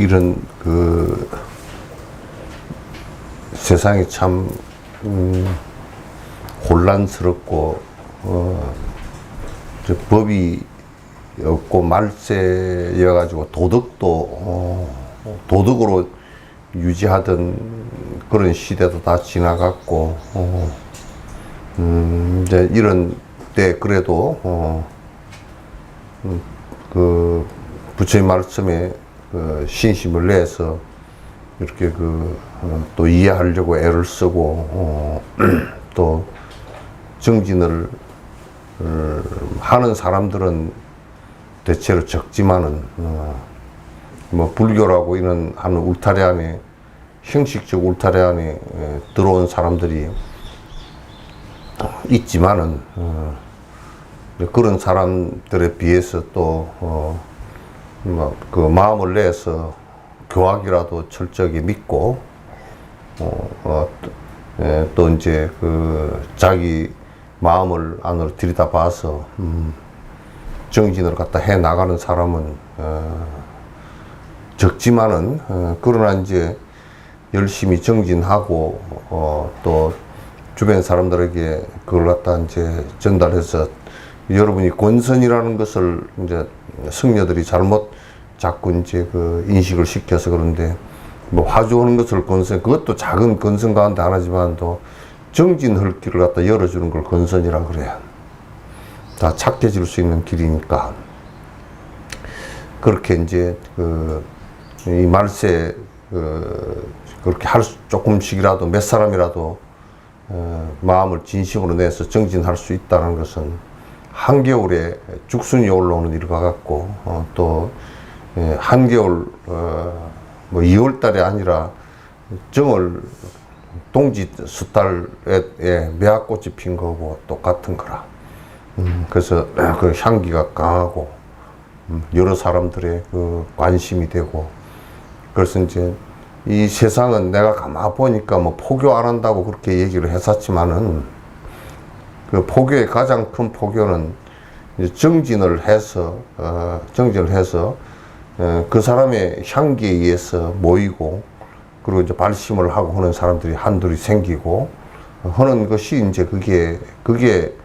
이런 세상이 참 혼란스럽고 법이 없고 말세여 가지고 도덕도 도덕으로 유지하던 그런 시대도 다 지나갔고 이제 이런 때 그래도 그 부처님 말씀에 신심을 내서 이렇게 또 이해하려고 애를 쓰고 또 정진을 하는 사람들은 대체로 적지만은 뭐 불교라고 이런 하는 울타리 안에 형식적 울타리 안에 들어온 사람들이 있지만은 그런 사람들에 비해서 또 그 마음을 내서 교학이라도 철저하게 믿고 또 이제 자기 마음을 안으로 들여다봐서 정진을 갖다 해 나가는 사람은 적지만은 그러나 이제 열심히 정진하고 또 주변 사람들에게 그걸 갖다 이제 전달해서 여러분이 권선이라는 것을 이제 승려들이 잘못 자꾸 이제 인식을 시켜서 그런데 뭐 화두하는 것을 권선, 그것도 작은 권선 가운데 하나지만 또 정진할 길을 갖다 열어주는 걸 권선이라 그래요. 다 착해질 수 있는 길이니까. 그렇게 이제 이 말세 그렇게 조금씩이라도 몇 사람이라도 마음을 진심으로 내서 정진할 수 있다는 것은 한겨울에 죽순이 올라오는 일과 같고 또 한겨울 뭐 2월 달이 아니라 정월 동지 수달에 매화꽃이 핀 거고 똑같은 거라. 그래서 그 향기가 강하고 여러 사람들의 관심이 되고, 그래서 이제 이 세상은 내가 가만 보니까 뭐 포교 안 한다고 그렇게 얘기를 했었지만은 그 포교의 가장 큰 포교는 이제 정진을 해서 그 사람의 향기에 의해서 모이고, 그리고 이제 발심을 하고 하는 사람들이 한둘이 생기고 하는 것이 이제 그게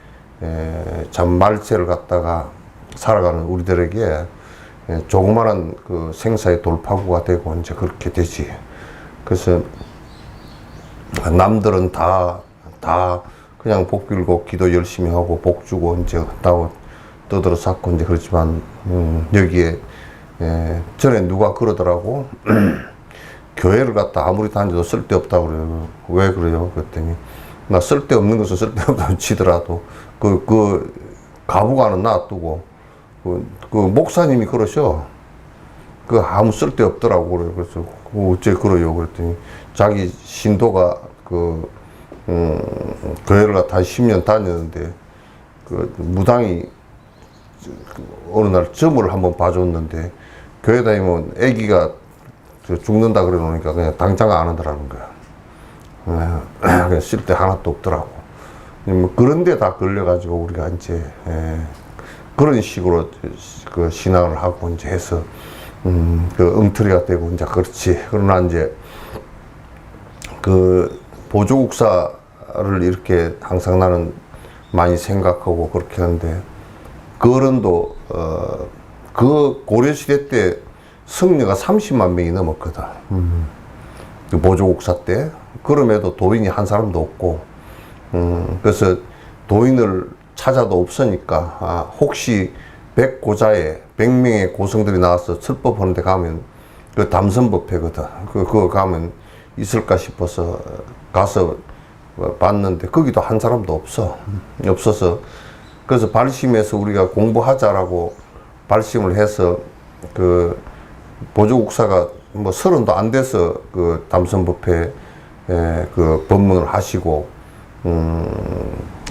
참 말세를 갖다가 살아가는 우리들에게 조그마한 그 생사의 돌파구가 되고 이제 그렇게 되지. 그래서 남들은 다 그냥 복 빌고 기도 열심히 하고 복 주고 이제 한다고 떠들어 쌓고 이제 그렇지만 여기에 전에 누가 그러더라고. 교회를 갖다 아무리 다녀도 쓸데없다고 그래요. 왜 그래요? 그랬더니 나 쓸데없는 것은 쓸데없다고 치더라도 그 가부가는 놔두고 그 목사님이 그러셔. 그 아무 쓸데없더라고 그래요. 그래서 어째 그래요? 그랬더니 자기 신도가 교회를 갖다 한 10년 다녔는데 무당이 어느 날 점을 한번 봐줬는데 교회 다니면 애기가 죽는다 그래 놓으니까 그냥 당장 안 하더라는 거야. 그냥 쓸데 하나도 없더라고. 뭐 그런 데 다 걸려가지고 우리가 이제 그런 식으로 그 신앙을 하고 이제 해서 그 엉터리가 되고 이제 그렇지. 그러나 이제 그 보조국사를 이렇게 항상 나는 많이 생각하고 그렇게 하는데, 그 어른도 그 고려시대 때 승려가 30만 명이 넘었거든. 그 보조국사 때. 그럼에도 도인이 한 사람도 없고, 그래서 도인을 찾아도 없으니까, 혹시 100고자에 100명의 고성들이 나와서 설법하는 데 가면, 그 담선법회거든. 그거 가면 있을까 싶어서 가서 봤는데, 거기도 한 사람도 없어서, 그래서 발심해서 우리가 공부하자라고 발심을 해서, 그 보조국사가 뭐 30도 안 돼서 그 담선법회 그 법문을 하시고,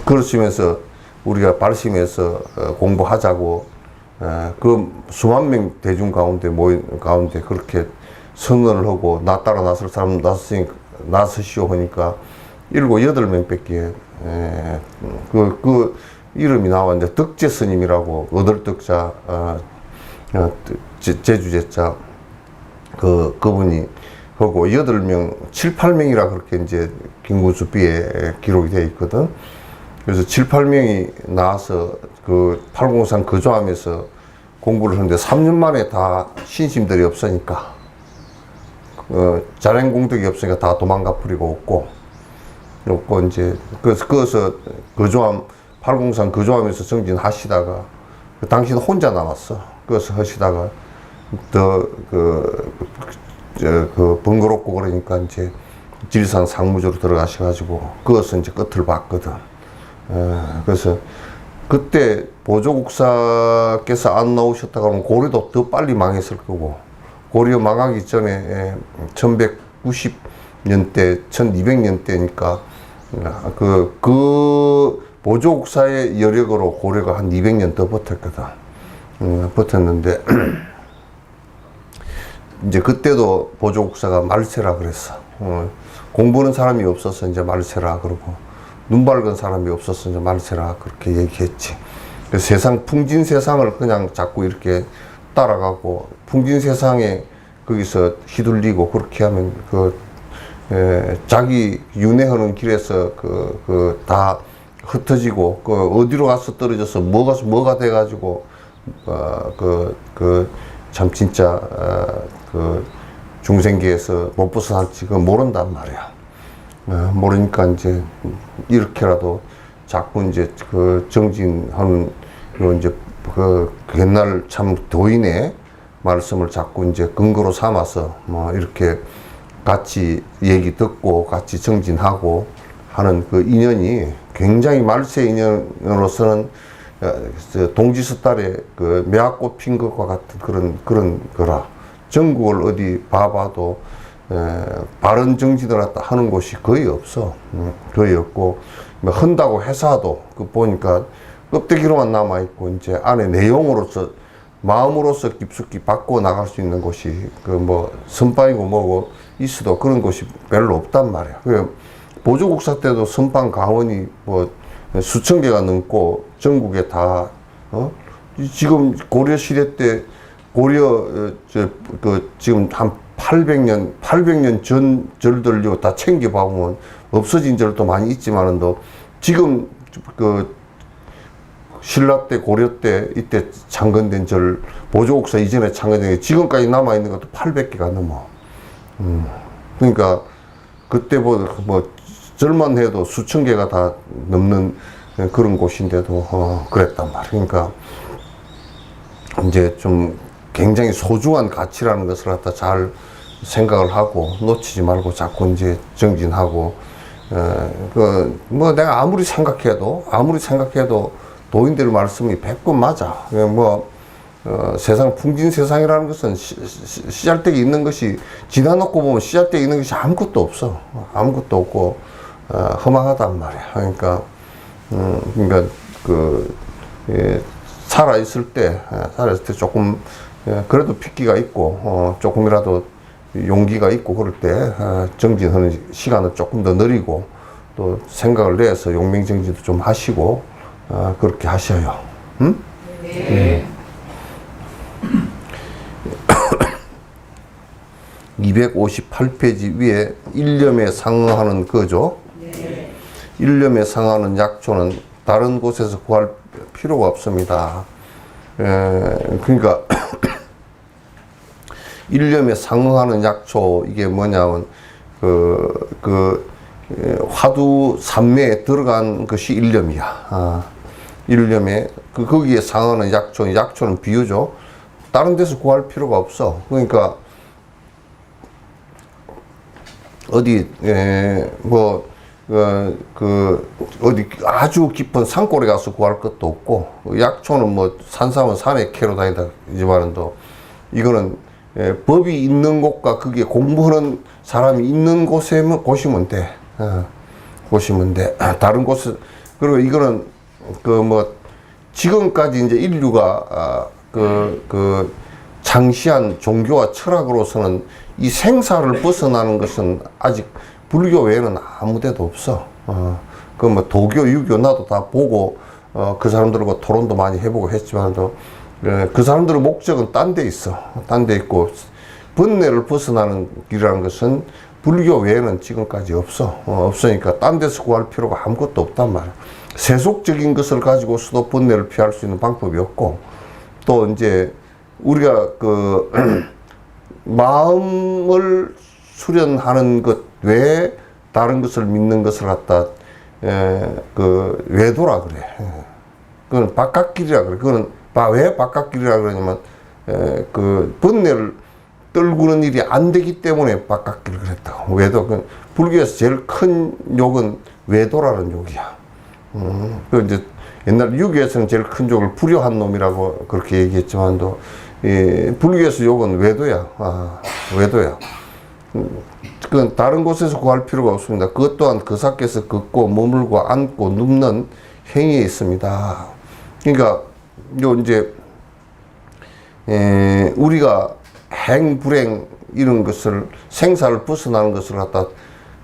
그러시면서 우리가 발심해서 공부하자고, 그 수만 명 대중 가운데 모인 가운데 그렇게 선언을 하고, 나 따라 나설 사람 나서시오 하니까 7, 8명 밖에 그 이름이 나왔는데, 덕재 스님이라고, 얻을덕자 제주제자 그분이 하고 8명, 7, 8명이라 그렇게 이제 김구수비에 기록이 되어 있거든. 그래서 7, 8명이 나와서 그 팔공산 거주하면서 공부를 하는데 3년 만에 다 신심들이 없으니까, 자랭공덕이 없으니까 다 도망가 버리고 없고 이제 그래서 거기서 팔공산 거주하면서 정진하시다가, 그 당시는 혼자 남았어. 그래서 하시다가 그 번거롭고 그러니까 이제 지리산 상무조로 들어가셔가지고 거기서 이제 끝을 봤거든. 그래서 그때 보조국사께서 안 나오셨다가 하면 고려도 더 빨리 망했을 거고, 고려 망하기 전에 1190년대, 1200년대니까 그 보조국사의 여력으로 고려가 한 200년 더 버텼거든. 버텼는데 이제 그때도 보조국사가 말세라 그랬어. 공부하는 사람이 없어서 이제 말세라 그러고, 눈 밝은 사람이 없어서 이제 말세라 그렇게 얘기했지. 그래서 풍진 세상을 그냥 자꾸 이렇게 따라가고, 풍진 세상에 거기서 휘둘리고 그렇게 하면 자기 윤회하는 길에서 다 흩어지고, 어디로 가서 떨어져서 뭐가 돼가지고 참 진짜 중생계에서 못 벗어날지 모른단 말이야. 모르니까 이제 이렇게라도 자꾸 이제 정진하는 이제 옛날 참 도인의 말씀을 자꾸 이제 근거로 삼아서 뭐 이렇게 같이 얘기 듣고 같이 정진하고 하는 그 인연이 굉장히 말세 인연으로서는 동지서 딸에 그 매화꽃 핀 것과 같은 그런 거라. 전국을 어디 봐봐도 바른 정진을 갖다 하는 곳이 거의 없어. 거의 없고, 뭐 한다고 해서도 그 보니까 껍데기로만 남아있고, 이제 안에 내용으로서 마음으로서 깊숙이 바꿔 나갈 수 있는 곳이 뭐 선방이고 뭐고 있어도 그런 곳이 별로 없단 말이야. 보조국사 때도 선방 가원이 뭐 수천 개가 넘고 전국에 다 지금 고려 시대 때 지금 한 800년 전 절들요 다 챙겨봐보면 없어진 절도 많이 있지만도, 지금 신라 때, 고려 때, 이때 창건된 절, 보조국사 이전에 창건된 게 지금까지 남아있는 것도 800개가 넘어. 그러니까 그때 뭐 절만 해도 수천 개가 다 넘는 그런 곳인데도 그랬단 말이야. 그러니까 이제 좀 굉장히 소중한 가치라는 것을 갖다 잘 생각을 하고 놓치지 말고 자꾸 이제 정진하고, 뭐 내가 아무리 생각해도 도인들 말씀이 100번 맞아. 세상 풍진 세상이라는 것은 씨알되기 있는 것이, 지나놓고 보면 씨알되기 있는 것이 아무것도 없어. 아무것도 없고 허망하단 말이야. 그러니까 살아있을 때 조금 그래도 핏기가 있고 조금이라도 용기가 있고 그럴 때 정진하는 시간은 조금 더 느리고, 또 생각을 내서 용맹정진도 좀 하시고 그렇게 하셔요. 응? 네. 258페이지 위에 일념에 상응하는 거죠. 일념에 상응하는 약초는 다른 곳에서 구할 필요가 없습니다. 그러니까 일념에 상응하는 약초, 이게 뭐냐면 화두 삼매에 들어간 것이 일념이야. 일념에 거기에 상응하는 약초는 비유죠. 다른 데서 구할 필요가 없어. 그러니까 어디 어디 아주 깊은 산골에 가서 구할 것도 없고, 약초는 뭐 산삼은 산에 캐러 다니다지만도 이거는 법이 있는 곳과 그게 공부하는 사람이 있는 곳이면 돼. 보시면 돼. 다른 곳은, 그리고 이거는 지금까지 이제 인류가 장시한 종교와 철학으로서는 이 생사를 벗어나는 것은 아직 불교 외에는 아무 데도 없어. 도교, 유교 나도 다 보고, 그 사람들과 토론도 많이 해보고 했지만도, 그 사람들의 목적은 딴 데 있어. 딴 데 있고, 번뇌를 벗어나는 길이라는 것은 불교 외에는 지금까지 없어. 없으니까 딴 데서 구할 필요가 아무것도 없단 말이야. 세속적인 것을 가지고서도 번뇌를 피할 수 있는 방법이 없고, 또 이제 우리가 마음을 수련하는 것 외에 다른 것을 믿는 것을 갖다 외도라 그래. 그건 바깥길이라 그래. 그거는 왜 바깥길이라 그러냐면 번뇌를 떨구는 일이 안 되기 때문에 바깥길을 그랬다고. 외도. 불교에서 제일 큰 욕은 외도라는 욕이야. 이제 옛날 유교에서는 제일 큰 욕을 불효한 놈이라고 그렇게 얘기했지만도, 불교에서 욕은 외도야. 외도야. 그건 다른 곳에서 구할 필요가 없습니다. 그것 또한 그 사께서 걷고 머물고 앉고 눕는 행위에 있습니다. 그러니까 이제 우리가 행, 불행 이런 것을, 생사를 벗어나는 것을 갖다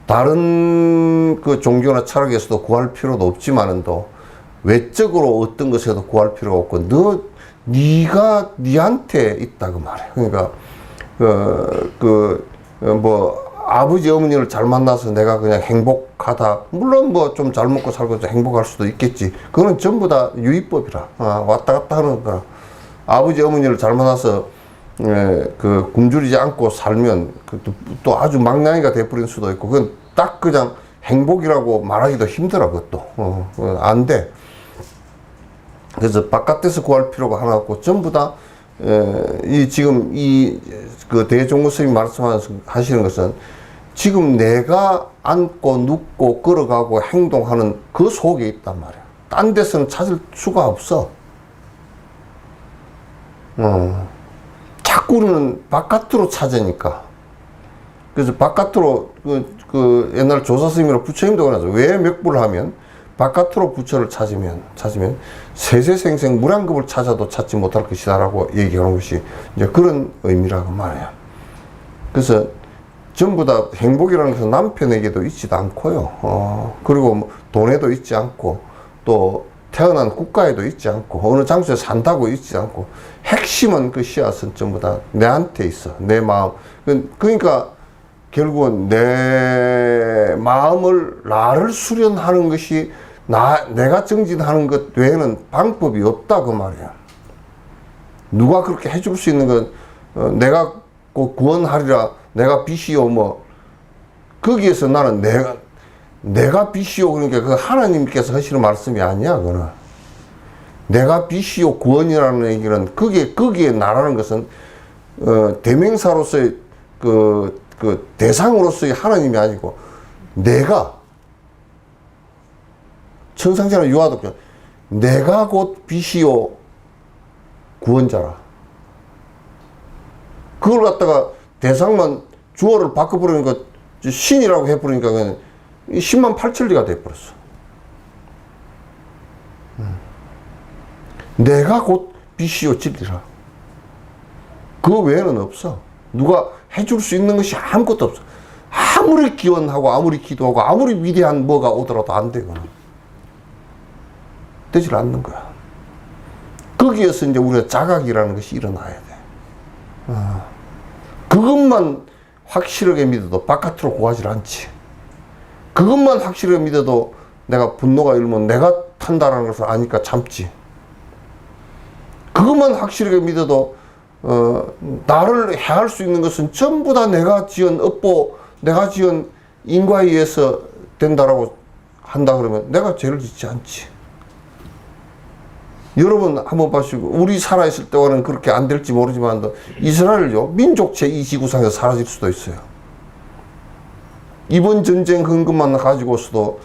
다른 종교나 철학에서도 구할 필요도 없지만은도 외적으로 어떤 것에도 구할 필요가 없고, 네가 니한테 있다 그 말이야. 그러니까 아버지 어머니를 잘 만나서 내가 그냥 행복하다. 물론 좀 잘 먹고 살고 행복할 수도 있겠지. 그거는 전부 다 유의법이라. 왔다 갔다 하는 거라. 아버지 어머니를 잘 만나서 굶주리지 않고 살면 또 아주 망나니가 돼버릴 수도 있고, 그건 딱 그냥 행복이라고 말하기도 힘들어. 그것도 안 돼. 그래서 바깥에서 구할 필요가 하나 없고, 전부 다 지금 대종고 스님이 말씀하시는 것은 지금 내가 앉고 눕고 걸어가고 행동하는 그 속에 있단 말이야. 딴 데서는 찾을 수가 없어. 자꾸 우리는 바깥으로 찾으니까. 그래서 바깥으로 옛날 조사스님이랑 부처님도 그러죠. 왜 맥부를 하면 바깥으로 부처를 찾으면 세세생생 무량겁을 찾아도 찾지 못할 것이다라고 얘기하는 것이 이제 그런 의미라고 말해요. 그래서 전부 다 행복이라는 것은 남편에게도 있지도 않고요. 그리고 돈에도 있지 않고, 또 태어난 국가에도 있지 않고, 어느 장소에 산다고 있지 않고, 핵심은 그 씨앗은 전부 다 내한테 있어. 내 마음. 그러니까 결국은 내 마음을, 나를 수련하는 것이 내가 정진하는 것 외에는 방법이 없다 그 말이야. 누가 그렇게 해줄 수 있는 건 내가 구원하리라, 내가 빛이요 거기에서 나는 내가 빛이요, 그러니까 그 하나님께서 하시는 말씀이 아니야. 그거는 내가 빛이요 구원이라는 얘기는 거기에 나라는 것은 대명사로서의 대상으로서의 하나님이 아니고, 내가 천상천하 유아독자, 내가 곧 빛이요 구원자라. 그걸 갖다가 대상만 주어를 바꿔버리니까, 신이라고 해버리니까 그냥 10만 8천리가 돼버렸어. 내가 곧 빛이요 진리라. 그 외에는 없어. 누가 해줄 수 있는 것이 아무것도 없어. 아무리 기원하고 아무리 기도하고 아무리 위대한 뭐가 오더라도 안 되거나 되질 않는 거야. 거기에서 이제 우리가 자각이라는 것이 일어나야 돼. 그것만 확실하게 믿어도 바깥으로 고하지 않지. 그것만 확실하게 믿어도 내가 분노가 일면 내가 탄다라는 것을 아니까 참지. 그것만 확실하게 믿어도 나를 해할 수 있는 것은 전부 다 내가 지은 업보, 내가 지은 인과에 의해서 된다라고 한다 그러면 내가 죄를 짓지 않지. 여러분 한번 봐시고, 우리 살아있을 때와는 그렇게 안 될지 모르지만 이스라엘요, 민족 제2지구상에서 사라질 수도 있어요. 이번 전쟁 헌금만 가지고서도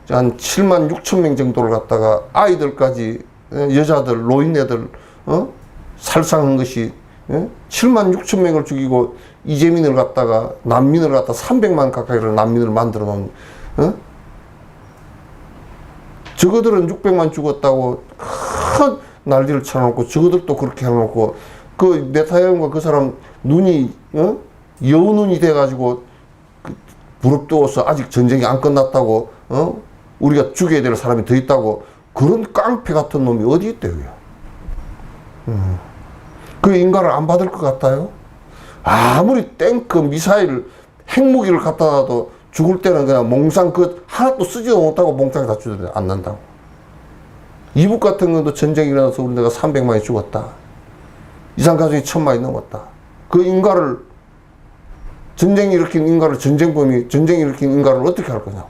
한 7만 6천 명 정도를 갖다가 아이들까지, 여자들, 노인네들 살상한 것이 7만 6천 명을 죽이고 이재민을 갖다가, 난민을 갖다 300만 가까이를 난민을 만들어 놓은, 저거들은 600만 죽었다고 큰 난리를 쳐놓고, 저거들도 그렇게 해놓고, 그 네타냐후가 그 사람 눈이 여우 눈이 돼가지고 부럽도워서 아직 전쟁이 안 끝났다고, 우리가 죽여야 될 사람이 더 있다고, 그런 깡패 같은 놈이 어디 있대요. 그 인간을 안 받을 것 같아요? 아무리 탱크, 미사일, 핵무기를 갖다 놔도 죽을 때는 그냥 몽상 하나도 쓰지도 못하고 몽땅 다 주는데 안 난다고. 이북 같은 경우도 전쟁이 일어나서 우리나라가 300만이 죽었다. 이산가족이 1000만이 넘었다. 그 인가를, 전쟁이 일으킨 인가를, 전쟁이 일으킨 인가를 어떻게 할 거냐고.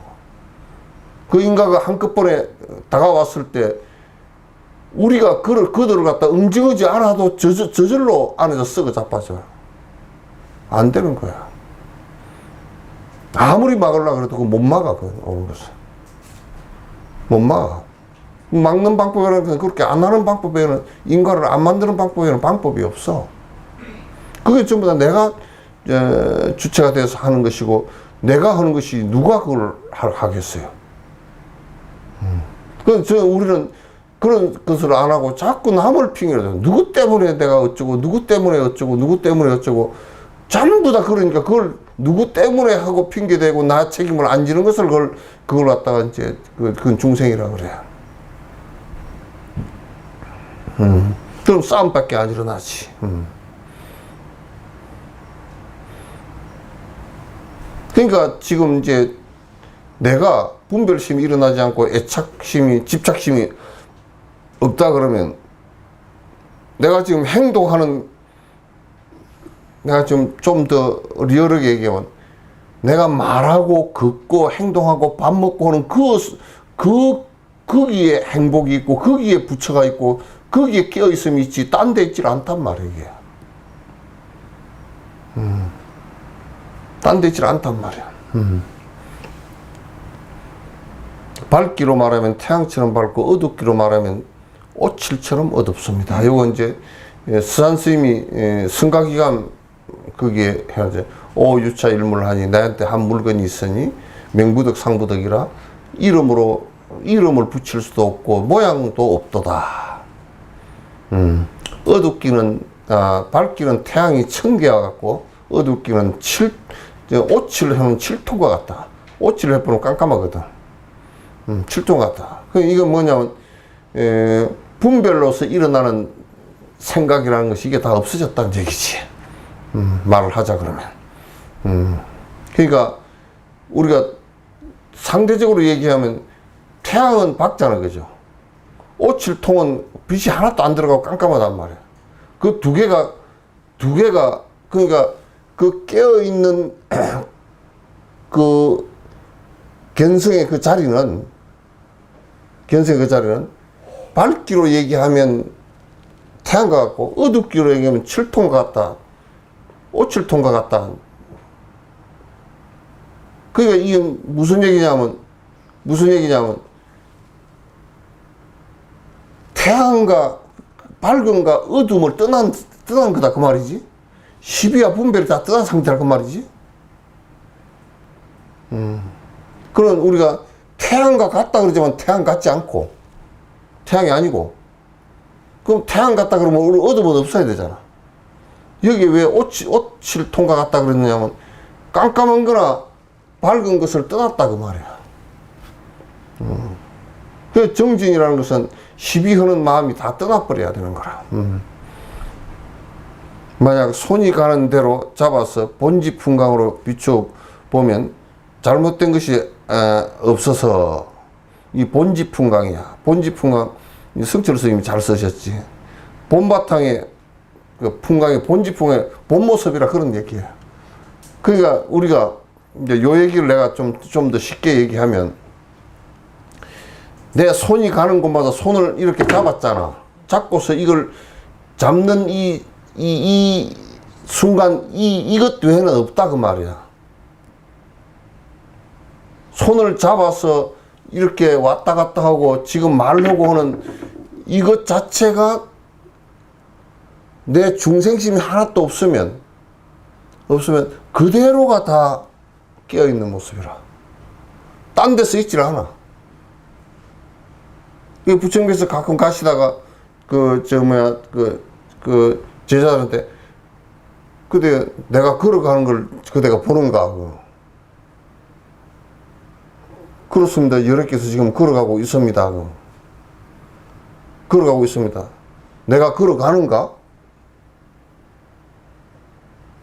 그 인가가 한꺼번에 다가왔을 때 우리가 그들을 갖다 응징하지 않아도 저절로 안에서 썩어 자빠져요. 안 되는 거야. 아무리 막으려고 해도 못 막아, 오는 것을. 못 막아. 막는 방법에는, 그렇게 안 하는 방법에는, 인간을 안 만드는 방법에는 방법이 없어. 그게 전부 다 내가 주체가 돼서 하는 것이고, 내가 하는 것이 누가 그걸 하겠어요. 그래서 우리는 그런 것을 안 하고 자꾸 남을 핑계를 대요. 누구 때문에 내가 어쩌고, 누구 때문에 어쩌고, 누구 때문에 어쩌고, 전부 다 그러니까 그걸 누구 때문에 하고 핑계대고 나 책임을 안 지는 것을 그걸 갖다가 이제 그건 중생이라 그래요. 그럼 싸움밖에 안 일어나지. 그러니까 지금 이제 내가 분별심이 일어나지 않고 애착심이, 집착심이 없다 그러면 내가 지금 행동하는, 내가 좀 더 리얼하게 얘기하면 내가 말하고 걷고 행동하고 밥 먹고 하는 거기에 행복이 있고 거기에 부처가 있고 거기에 끼어있음이 있지 딴 데 있질 않단 말이에요. 이게. 딴 데 있질 않단 말이야. 밝기로 말하면 태양처럼 밝고 어둡기로 말하면 오칠처럼 어둡습니다. 요거 이제 스산 스님이 승가기감 거기에 해야죠. 오유차 일물하니 나한테 한 물건이 있으니 명부덕 상부덕이라 이름을 붙일 수도 없고 모양도 없도다. 어둡기는 밝기는 태양이 천개와 같고 어둡기는 오칠을 하면 칠통과 같다. 오칠을 해보면 깜깜하거든. 칠통 같다. 이건 뭐냐면 분별로서 일어나는 생각이라는 것이 이게 다 없어졌다는 얘기지. 말을 하자 그러면. 그러니까 우리가 상대적으로 얘기하면 태양은 밝잖아, 그죠? 오칠통은 빛이 하나도 안 들어가고 깜깜하단 말이야. 그 두 개가 그러니까 그 깨어있는 그 견성의 그 자리는 밝기로 얘기하면 태양과 같고 어둡기로 얘기하면 칠통과 같다. 오칠통과 같다. 그러니까 이게 무슨 얘기냐면 태양과 밝음과 어둠을 떠난 거다 그 말이지. 시비와 분별이 다 떠난 상태라 그 말이지. 그런 우리가 태양과 같다 그러지만 태양 같지 않고 태양이 아니고, 그럼 태양 같다 그러면 우리 어둠은 없어야 되잖아. 여기 왜 오칠통과 같다 그랬느냐면 깜깜한 거나 밝은 것을 떠났다 그 말이야. 그 정진이라는 것은 시비하는 마음이 다 떠나버려야 되는 거라. 만약 손이 가는 대로 잡아서 본지풍강으로 비춰보면 잘못된 것이 없어서 이 본지풍강이야. 본지풍강, 성철 스님이 잘 쓰셨지. 본바탕에 그 풍강의 본지풍강의 본모습이라 그런 얘기야. 그러니까 우리가 이제 요 얘기를 내가 좀 더 쉽게 얘기하면, 내 손이 가는 곳마다 손을 이렇게 잡았잖아. 잡고서 이걸 잡는 이 순간 이것 외에는 없다 그 말이야. 손을 잡아서 이렇게 왔다 갔다 하고 지금 말하고 하는 이것 자체가 내 중생심이 하나도 없으면 그대로가 다 깨어있는 모습이라. 딴 데서 있질 않아. 부처님께서 가끔 가시다가 제자들한테 그대 내가 걸어가는 걸 그대가 보는가? 그렇습니다. 여러께서 지금 걸어가고 있습니다. 걸어가고 있습니다. 내가 걸어가는가?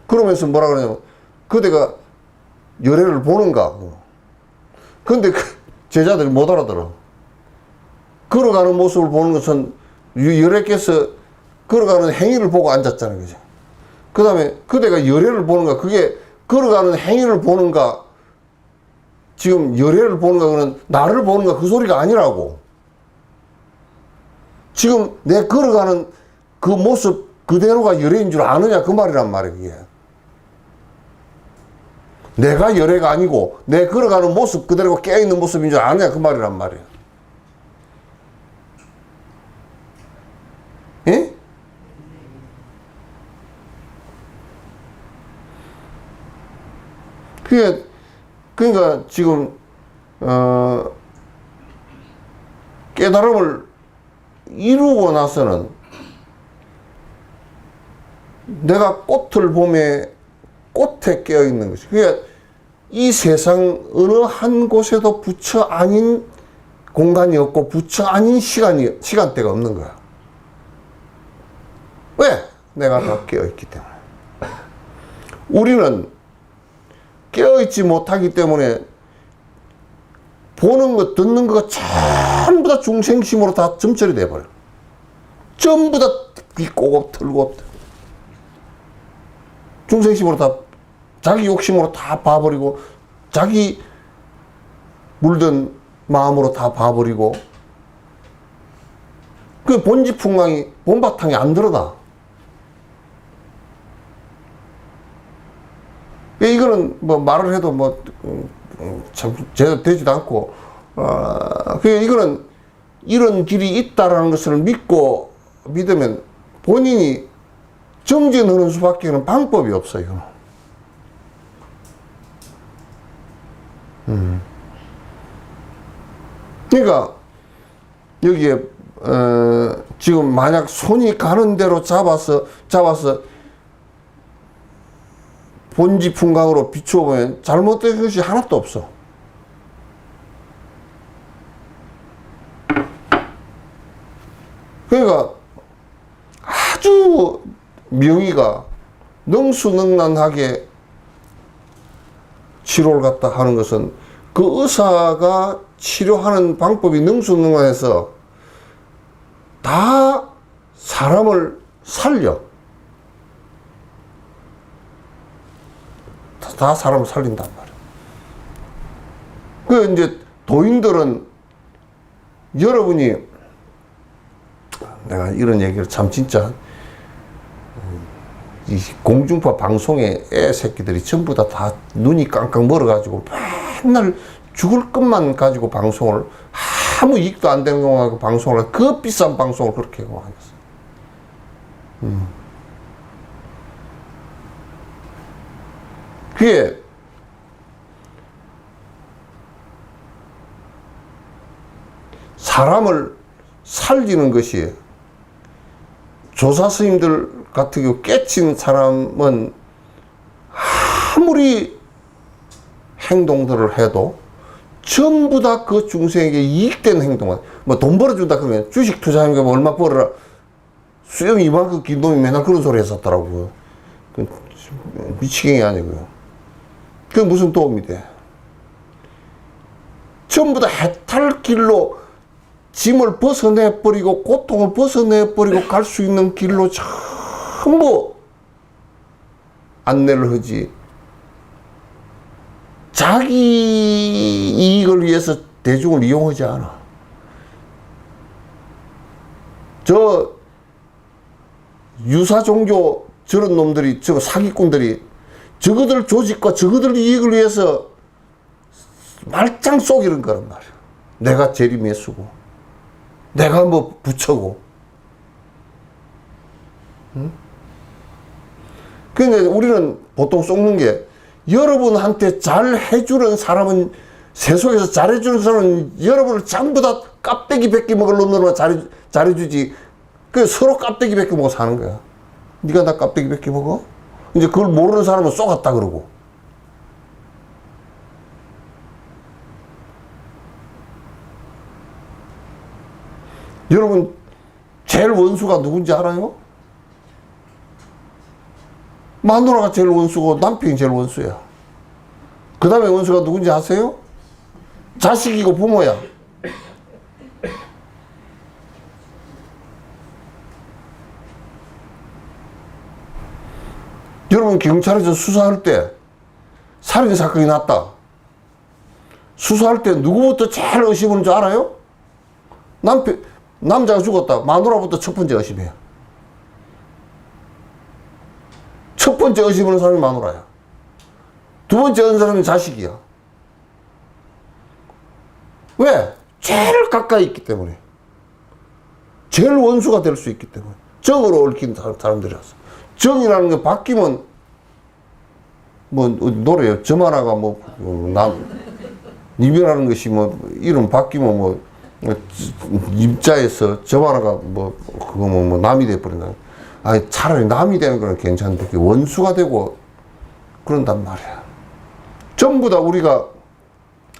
그러면서 뭐라 그러냐면 그대가 열애를 보는가? 근데 그 제자들이 못 알아들어. 걸어가는 모습을 보는 것은 열애께서 걸어가는 행위를 보고 앉았잖아요. 그죠? 그 다음에 그대가 열애를 보는가? 그게 걸어가는 행위를 보는가? 지금 열애를 보는가? 그는 나를 보는가? 그 소리가 아니라고. 지금 내 걸어가는 그 모습 그대로가 열애인 줄 아느냐? 그 말이란 말이에요. 그게. 내가 열애가 아니고 내 걸어가는 모습 그대로가 깨어있는 모습인 줄 아느냐? 그 말이란 말이에요. 예? 그러니까 지금 깨달음을 이루고 나서는 내가 꽃을 보며 꽃에 깨어있는 것이. 그러니까 이 세상 어느 한 곳에도 부처 아닌 공간이 없고 부처 아닌 시간대가 없는 거야. 왜? 내가 다 깨어있기 때문에. 우리는 깨어있지 못하기 때문에 보는 것, 듣는 것 전부 다 중생심으로 다 점철이 돼버려. 전부 다 비꼬고 털고 중생심으로 다 자기 욕심으로 다 봐버리고 자기 물든 마음으로 다 봐버리고 그 본지풍강이 본바탕이 안 드러나. 이거는 뭐 말을 해도 뭐 참 제대로 되지도 않고 이거는 이런 길이 있다라는 것을 믿으면 본인이 정진하는 수밖에는 방법이 없어요. 그러니까 여기에 지금 만약 손이 가는 대로 잡아서 본지풍강으로 비추어보면 잘못된 것이 하나도 없어. 그러니까 아주 명의가 능수능란하게 치료를 갖다 하는 것은 그 의사가 치료하는 방법이 능수능란해서 다 사람을 살려. 다 사람을 살린단 말이야. 이제 도인들은 여러분이 내가 이런 얘기를 참 진짜 이 공중파 방송에 애 새끼들이 전부 다 눈이 깡깡 멀어가지고 맨날 죽을 것만 가지고 방송을 아무 이익도 안 되는 거 방송을 하고 그 비싼 방송을 그렇게 하고 하겠어. 그게 사람을 살리는 것이 조사 스님들 같은 경우 깨친 사람은 아무리 행동들을 해도 전부 다 그 중생에게 이익되는 행동만, 뭐 돈 벌어준다 그러면 주식 투자하는 거 얼마 벌어라. 수염 이만큼 긴 놈이 맨날 그런 소리 했었더라고요. 그 미치경이 아니고요. 그게 무슨 도움이 돼? 전부 다 해탈길로 짐을 벗어내버리고 고통을 벗어내버리고 갈 수 있는 길로 전부 안내를 하지. 자기 이익을 위해서 대중을 이용하지 않아. 저 유사 종교 저런 놈들이, 저 사기꾼들이 저거들 조직과 저거들 이익을 위해서 말짱 쏘기는 거란 말이야. 내가 재림예수고 내가 뭐 부처고. 응? 그러니까 우리는 보통 속는 게, 여러분한테 잘 해주는 사람은, 세속에서 잘해주는 사람은 여러분을 전부 다 깍대기 뺏기 먹을 놈들만 잘해주지. 그 서로 깍대기 뺏기 먹어 사는 거야. 네가 나 깍대기 뺏기 먹어? 이제 그걸 모르는 사람은 쏘갔다 그러고. 여러분 제일 원수가 누군지 알아요? 마누라가 제일 원수고 남편이 제일 원수야. 그 다음에 원수가 누군지 아세요? 자식이고 부모야. 여러분 경찰에서 수사할 때 살인사건이 났다. 수사할 때 누구부터 제일 의심하는 줄 알아요? 남자가 죽었다. 마누라부터 첫 번째 의심해요. 첫 번째 의심하는 사람이 마누라야. 두 번째 의심하는 사람이 자식이야. 왜? 제일 가까이 있기 때문에. 제일 원수가 될 수 있기 때문에. 정으로 얽힌 사람들이라서. 정이라는 게 바뀌면, 뭐, 노래요. 점 하나가 뭐, 이별하는 것이 뭐, 이름 바뀌면 뭐, 입자에서 점 하나가 뭐, 그거 뭐, 남이 돼버린다. 아니, 차라리 남이 되는 건 괜찮은데, 원수가 되고, 그런단 말이야. 전부 다 우리가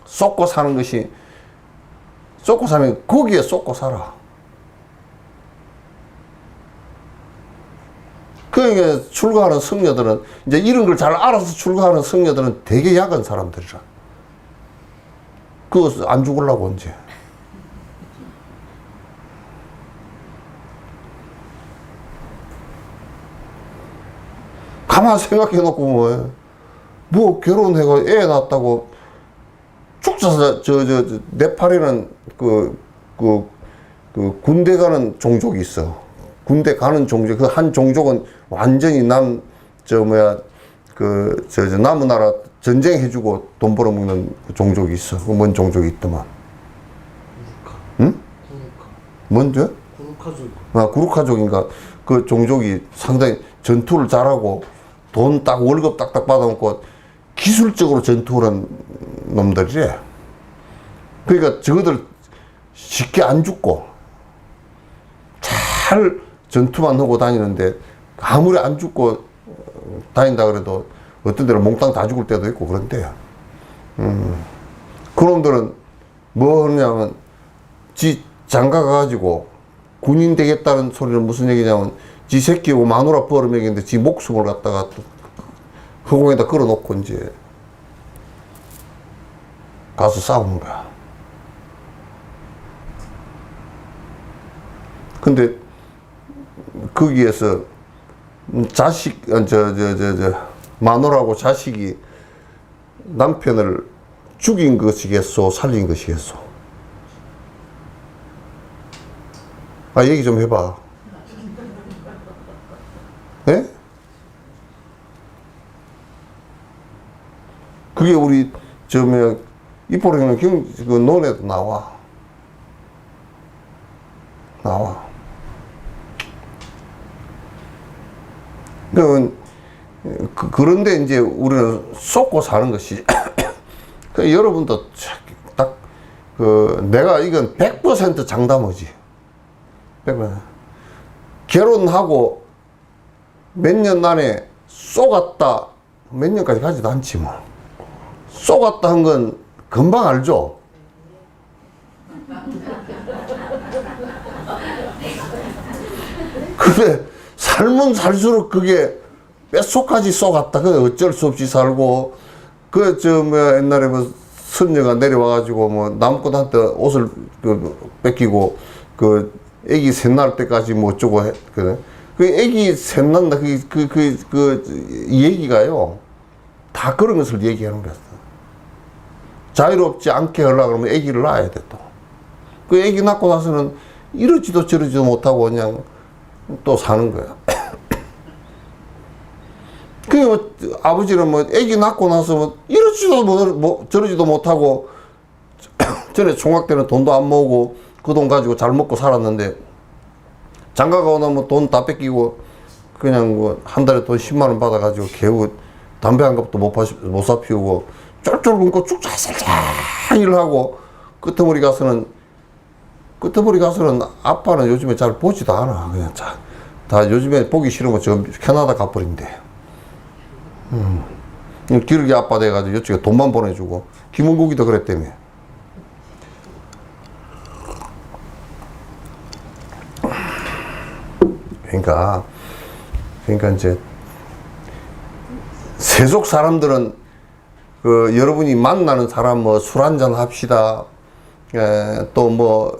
쏟고 사는 것이, 쏟고 사는, 거기에 쏟고 살아. 그러니까 출가하는 성녀들은, 이제 이런 걸 잘 알아서 출가하는 성녀들은 되게 약한 사람들이라. 그거 안 죽으려고 언제. 가만 생각해 놓고 뭐 결혼해가 애 낳았다고 축사사, 네팔에는 군대 가는 종족이 있어. 군대 가는 종족, 그 한 종족은 완전히 남의 나라 전쟁해주고 돈 벌어먹는 종족이 있어. 뭔 종족이 있더만. 응? 뭔데? 구루카족. 아, 구루카족인가. 그 종족이 상당히 전투를 잘하고 돈 딱 월급 딱딱 받아먹고 기술적으로 전투를 한 놈들이래. 그러니까 저거들 쉽게 안 죽고 잘 전투만 하고 다니는데 아무리 안 죽고 다닌다 그래도 어떤 데는 몽땅 다 죽을 때도 있고 그런데 그놈들은 뭐 하냐면 지 장가 가가지고 군인 되겠다는 소리는 무슨 얘기냐면 지 새끼고 마누라 벌어먹이는데 지 목숨을 갖다가 허공에다 걸어놓고 이제 가서 싸우는 거야. 근데 거기에서 자식, 마누라하고 자식이 남편을 죽인 것이겠소, 살린 것이겠소? 아, 얘기 좀 해봐. 예? 그게 우리, 이포령은 그 논에도 나와. 그런데 이제 우리는 쏟고 사는 것이, 여러분도 딱, 내가 이건 100% 장담하지. 100%. 결혼하고 몇 년 안에 쏘갔다, 몇 년까지 가지도 않지 뭐. 쏘갔다 한 건 금방 알죠? 근데 살면 살수록 그게 뼛속까지 쏘갔다. 그 어쩔 수 없이 살고, 옛날에 뭐, 선녀가 내려와가지고, 뭐, 남꾼한테 옷을 뺏기고, 애기 셋 낳을 때까지 뭐 어쩌고 해. 애기 셋 낳는다. 이 얘기가요. 다 그런 것을 얘기하는 거였어. 자유롭지 않게 하려고 그러면 애기를 낳아야 돼, 또. 애기 낳고 나서는 이러지도 저러지도 못하고 그냥 또 사는 거야. 뭐, 아버지는 뭐, 애기 낳고 나서 뭐, 이러지도 저러지도 못하고, 전에 총각 때는 돈도 안 모으고, 그 돈 가지고 잘 먹고 살았는데, 장가가 오나 뭐 돈 다 뺏기고, 그냥 뭐, 한 달에 돈 10만 원 받아가지고, 겨우 담배 한 갑도 못 사 피우고, 쫄쫄 굶고 쭉 잘 일을 하고, 끄트머리 가서는 아빠는 요즘에 잘 보지도 않아. 그냥 다 요즘에 보기 싫으면 저 캐나다 가버린대. 기러기 아빠 돼가지고 이쪽에 돈만 보내주고, 김은국이도 그랬다며. 그러니까 이제 세속 사람들은 여러분이 만나는 사람 뭐 술 한잔 합시다. 또 뭐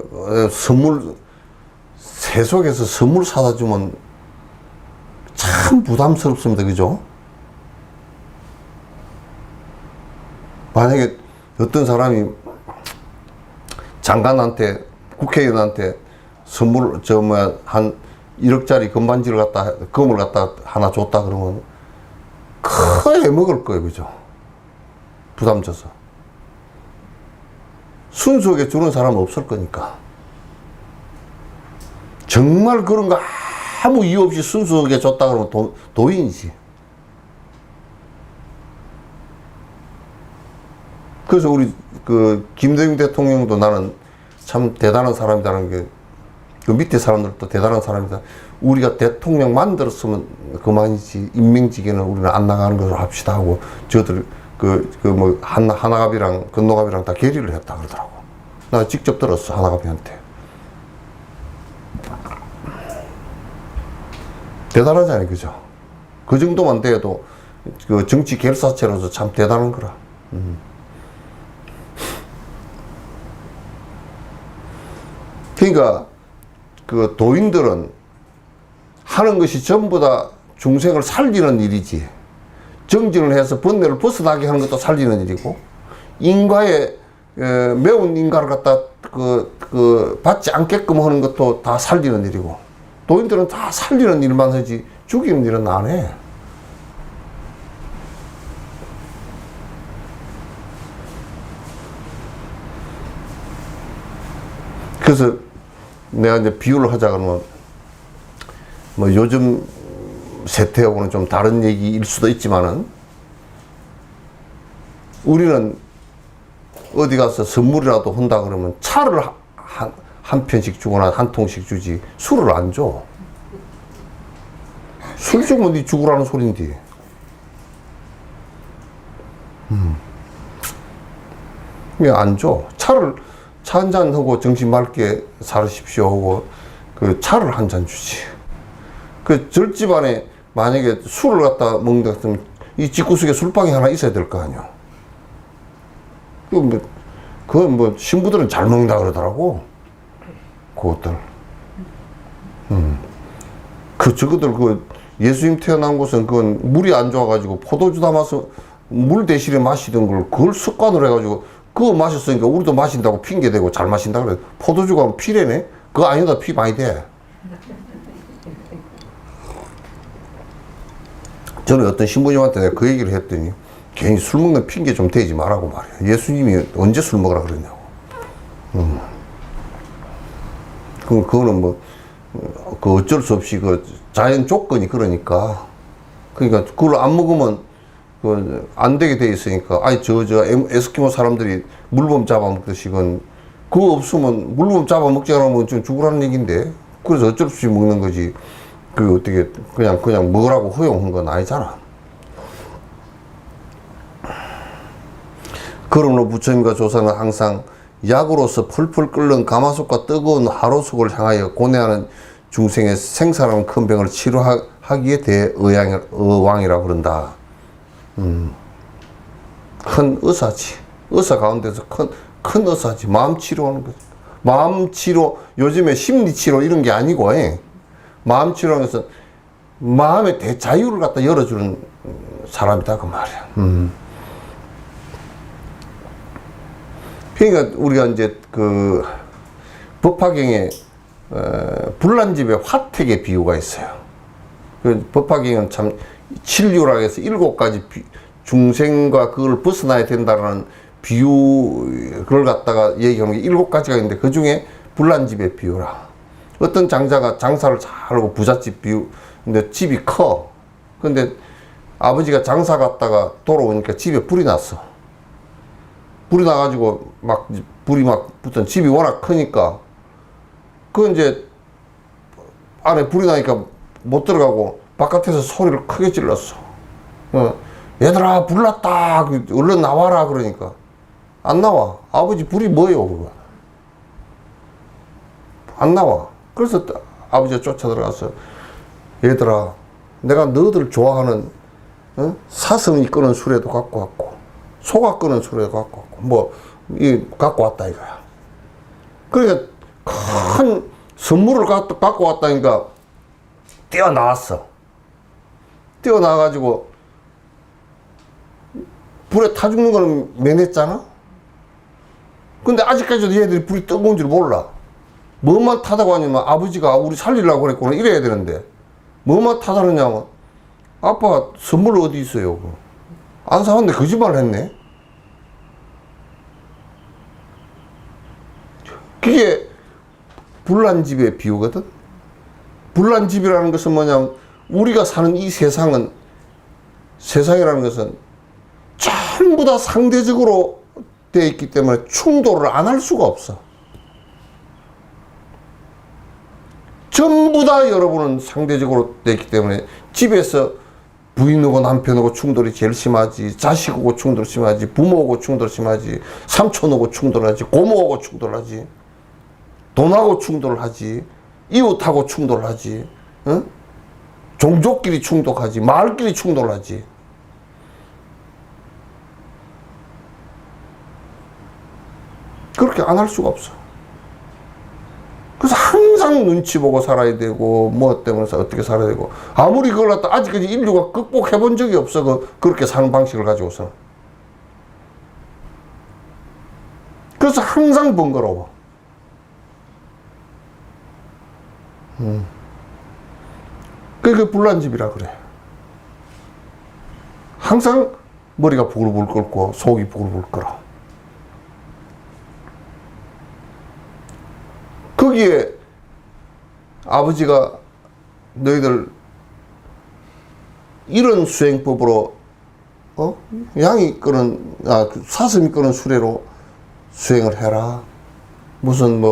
세속에서 선물 사다 주면 참 부담스럽습니다. 그죠? 만약에 어떤 사람이 장관한테, 국회의원한테 선물, 한 1억짜리 금을 갖다 하나 줬다 그러면 크게 먹을 거예요. 그죠? 부담 져서. 순수하게 주는 사람은 없을 거니까. 정말 그런 거 아무 이유 없이 순수하게 줬다 그러면 도인이지. 그래서 우리 김대중 대통령도 나는 참 대단한 사람이라는 게, 밑에 사람들도 대단한 사람이다. 우리가 대통령 만들었으면 그만이지, 임명직에는 우리는 안 나가는 것으로 합시다 하고, 저들 하나갑이랑 건노갑이랑 다 결의를 했다 그러더라고. 나 직접 들었어, 하나갑이한테. 대단하잖아요, 그죠? 그 정도만 돼도 정치 결사체로서 참 대단한 거라. 그러니까 도인들은 하는 것이 전부 다 중생을 살리는 일이지, 정진을 해서 번뇌를 벗어나게 하는 것도 살리는 일이고, 인과에 매운 인과를 갖다 받지 않게끔 하는 것도 다 살리는 일이고, 도인들은 다 살리는 일만 하지 죽이는 일은 안 해. 그래서 내가 이제 비유를 하자 그러면, 뭐 요즘 세태하고는 좀 다른 얘기일 수도 있지만은, 우리는 어디 가서 선물이라도 한다 그러면 차를 한 편씩 주거나 한 통씩 주지, 술을 안 줘. 술 주면 니 죽으라는 소린데. 왜 안 줘? 차 한 잔 하고 정신 맑게 살으십시오 하고 차를 한 잔 주지. 절집안에 만약에 술을 갖다 먹는다 했으면 이 집구석에 술방이 하나 있어야 될 거 아니야. 그건 뭐 신부들은 잘 먹는다 그러더라고. 그것들. 저것들 예수님 태어난 곳은 그건 물이 안 좋아가지고 포도주 담아서 물 대신에 마시던 걸 그걸 습관으로 해가지고 그거 마셨으니까 우리도 마신다고 핑계대고 잘 마신다 그래. 포도주가 피래네? 그거 아니다, 피 많이 돼. 저는 어떤 신부님한테 내가 그 얘기를 했더니 괜히 술 먹는 핑계 좀 대지 말라고 말이야. 예수님이 언제 술 먹으라 그러냐고. 그거는 뭐, 어쩔 수 없이 자연 조건이 그러니까. 그러니까 그걸 안 먹으면 안 되게 돼 있으니까. 아니, 에스키모 사람들이 물범 잡아먹듯이 그거 없으면 물범 잡아먹지 않으면 좀 죽으라는 얘기인데. 그래서 어쩔 수 없이 먹는 거지. 어떻게 그냥 먹으라고 허용한 건 아니잖아. 그러므로 부처님과 조사는 항상 약으로서 펄펄 끓는 가마솥과 뜨거운 하로속을 향하여 고뇌하는 중생의 생사라는 큰 병을 치료하기 하기에 대의왕이라고 그런다. 큰 의사지. 의사 가운데서 큰 의사지. 마음 치료하는 거지. 마음 치료, 요즘에 심리 치료 이런 게 아니고, 마음 치료하는 것은 마음의 대자유를 갖다 열어주는 사람이다, 그 말이야. 그러니까 우리가 이제 그 법화경에 불난집의 화택의 비유가 있어요. 그 법화경은 참 칠류라고 해서 7가지 중생과 그걸 벗어나야 된다는 비유, 그걸 갖다가 얘기하는 게 7가지가 있는데 그 중에 불난집의 비유라. 어떤 장자가 장사를 잘하고 부잣집 비유, 근데 집이 커. 근데 아버지가 장사 갔다가 돌아오니까 집에 불이 났어. 불이 나가지고 막 불이 막 붙은 집이 워낙 크니까 그 이제 안에 불이 나니까 못 들어가고 바깥에서 소리를 크게 질렀어. 얘들아 불 났다. 얼른 나와라. 그러니까 안 나와. 아버지 불이 뭐예요 그거. 안 나와. 그래서 아버지가 쫓아 들어가서 얘들아 내가 너희들 좋아하는 사슴이 끄는 수레도 갖고 왔고 소가 끄는 수레도 갖고 왔고 갖고 왔다 이거야. 그러니까 큰 선물을 갖고 왔다니까 뛰어나왔어. 뛰어나와가지고 불에 타 죽는 거는 면했잖아. 근데 아직까지도 얘들이 불이 뜨거운 줄 몰라. 뭐만 타다고 하냐면 아버지가 우리 살리려고 그랬구나 이래야 되는데 뭐만 타다 그러냐면 아빠 선물 어디 있어요? 안 사왔는데 거짓말을 했네. 그게 불난집의 비유거든. 불난집이라는 것은 뭐냐면 우리가 사는 이 세상이라는 것은 전부 다 상대적으로 되어 있기 때문에 충돌을 안 할 수가 없어. 전부 다 여러분은 상대적으로 되어 있기 때문에 집에서 부인하고 남편하고 충돌이 제일 심하지, 자식하고 충돌 심하지, 부모하고 충돌 심하지, 삼촌하고 충돌하지, 고모하고 충돌하지, 돈하고 충돌하지, 이웃하고 충돌하지, 종족끼리 충돌하지, 마을끼리 충돌하지. 그렇게 안 할 수가 없어. 그래서 항상 눈치 보고 살아야 되고 뭐 때문에 어떻게 살아야 되고 아무리 그걸 갖다 아직까지 인류가 극복해 본 적이 없어. 그렇게 사는 방식을 가지고서. 그래서 항상 번거로워. 그게 불난집이라 그래. 항상 머리가 부글부글 끓고 속이 부글부글 끓어. 거기에 아버지가 너희들 이런 수행법으로 양이 끄는 사슴이 끄는 수레로 수행을 해라. 무슨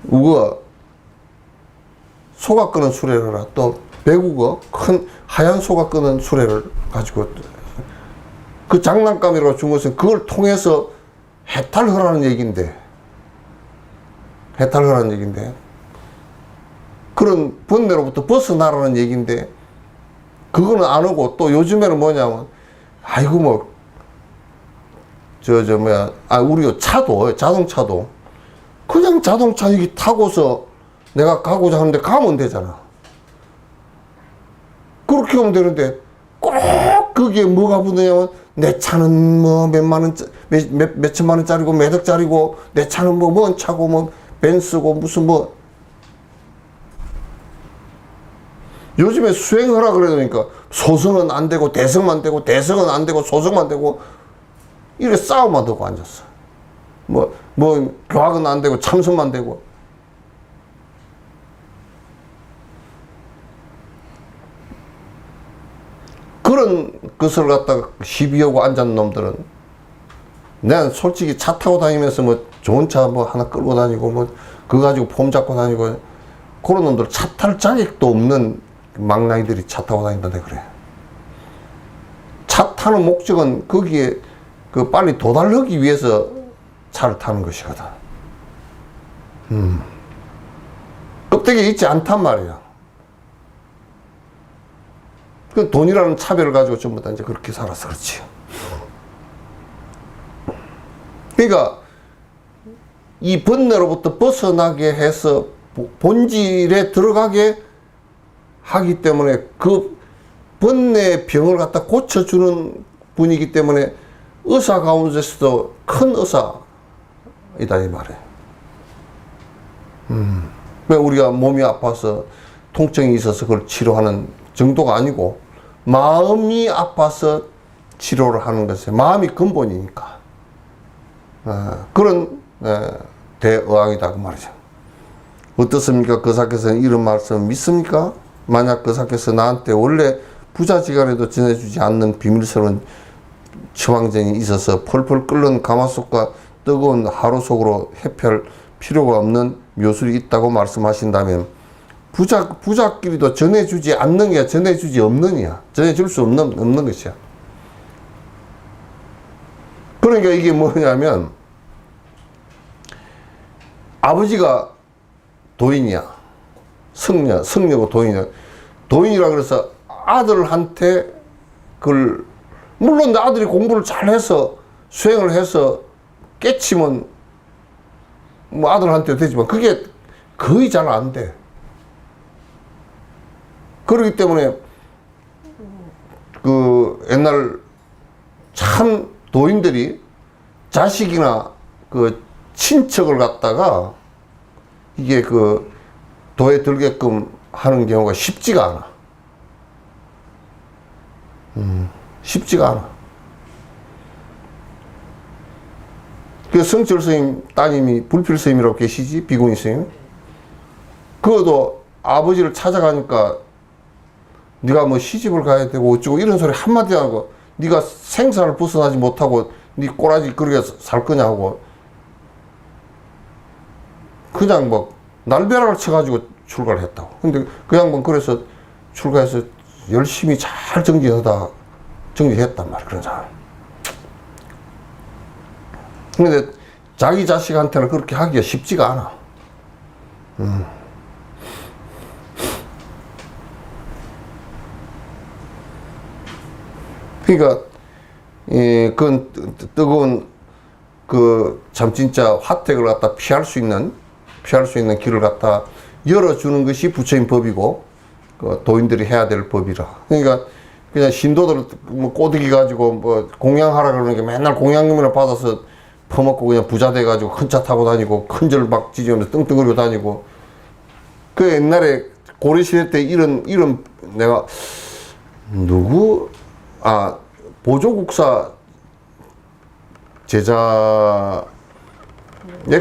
우거 소가 끄는 수레를 해라. 또 배구거 큰 하얀 소가 끄는 수레를 가지고 그 장난감이라고 준 것은 그걸 통해서 해탈하라는 얘기인데. 해탈하라는 얘기인데 그런 번뇌로부터 벗어나라는 얘기인데 그거는 안 오고 또 요즘에는 뭐냐면 아이고 우리 차도 자동차도 그냥 자동차 여기 타고서 내가 가고자 하는데 가면 되잖아. 그렇게 하면 되는데 꼭 거기에 뭐가 붙느냐면 내 차는 몇 천만 원짜리고 몇 억짜리고 내 차는 뭔 차고 벤츠고 무슨 요즘에 수행하라 그러니까 소승은 안 되고 대승만 되고 대승은 안 되고 소승만 되고 이래 싸움만 하고 앉았어. 교학은 안 되고 참선만 되고. 그런 것을 갖다가 시비하고 앉은 놈들은 난 솔직히 차 타고 다니면서 좋은 차 하나 끌고 다니고 그거 가지고 폼 잡고 다니고 그런 놈들 차 탈 자격도 없는 망나이들이 차 타고 다닌다네 그래. 차 타는 목적은 거기에 빨리 도달하기 위해서 차를 타는 것이거든. 껍데기에 있지 않단 말이야. 그 돈이라는 차별을 가지고 전부 다 이제 그렇게 살아서 그렇지. 그러니까 이 번뇌로부터 벗어나게 해서 본질에 들어가게 하기 때문에 그 번뇌의 병을 갖다 고쳐주는 분이기 때문에 의사 가운데서도 큰 의사이다 이 말이에요. 왜 우리가 몸이 아파서 통증이 있어서 그걸 치료하는 정도가 아니고 마음이 아파서 치료를 하는 것이 마음이 근본이니까 그런 대의학이다 그 말이죠. 어떻습니까? 거사께서는 이런 말씀 믿습니까? 만약 거사께서 나한테 원래 부자지간에도 전해주지 않는 비밀스러운 처방전이 있어서 펄펄 끓는 가마솥과 뜨거운 하루 속으로 해피할 필요가 없는 묘술이 있다고 말씀하신다면 부자끼리도 전해주지 않는 게 전해주지 없느냐, 전해줄 수 없는 것이야. 그러니까 이게 뭐냐면 아버지가 도인이야. 성녀고 도인이야. 도인이라 그래서 아들한테 그걸 물론 아들이 공부를 잘해서 수행을 해서 깨치면 뭐 아들한테 되지만 그게 거의 잘 안 돼. 그렇기 때문에 그 옛날 참 도인들이 자식이나 그 친척을 갖다가 이게 그 도에 들게끔 하는 경우가 쉽지가 않아. 쉽지가 않아. 그 성철 스님 따님이 불필 스님이라고 계시지, 비구니 스님. 그것도 아버지를 찾아가니까 네가 뭐 시집을 가야 되고 어쩌고 이런 소리 한마디 하고 네가 생사를 벗어나지 못하고 네 꼬라지 그렇게 살 거냐 하고 그냥 뭐 날벼락을 쳐가지고 출가를 했다고. 근데 그 양반 그래서 출가해서 열심히 잘 정리했단 말이야, 그런 사람. 근데 자기 자식한테는 그렇게 하기가 쉽지가 않아. 그러니까 그 뜨거운 그 참 진짜 화택을 갖다 피할 수 있는 길을 갖다 열어주는 것이 부처님 법이고 그 도인들이 해야 될 법이라. 그러니까 그냥 신도들 뭐 꼬드기 가지고 뭐 공양하라 그러니까 맨날 공양금이나 받아서 퍼먹고 그냥 부자 돼가지고 큰 차 타고 다니고 큰 절 막 지지면서 떵떵거리고 다니고. 그 옛날에 고려시대 때 이런 내가 보조국사 제자의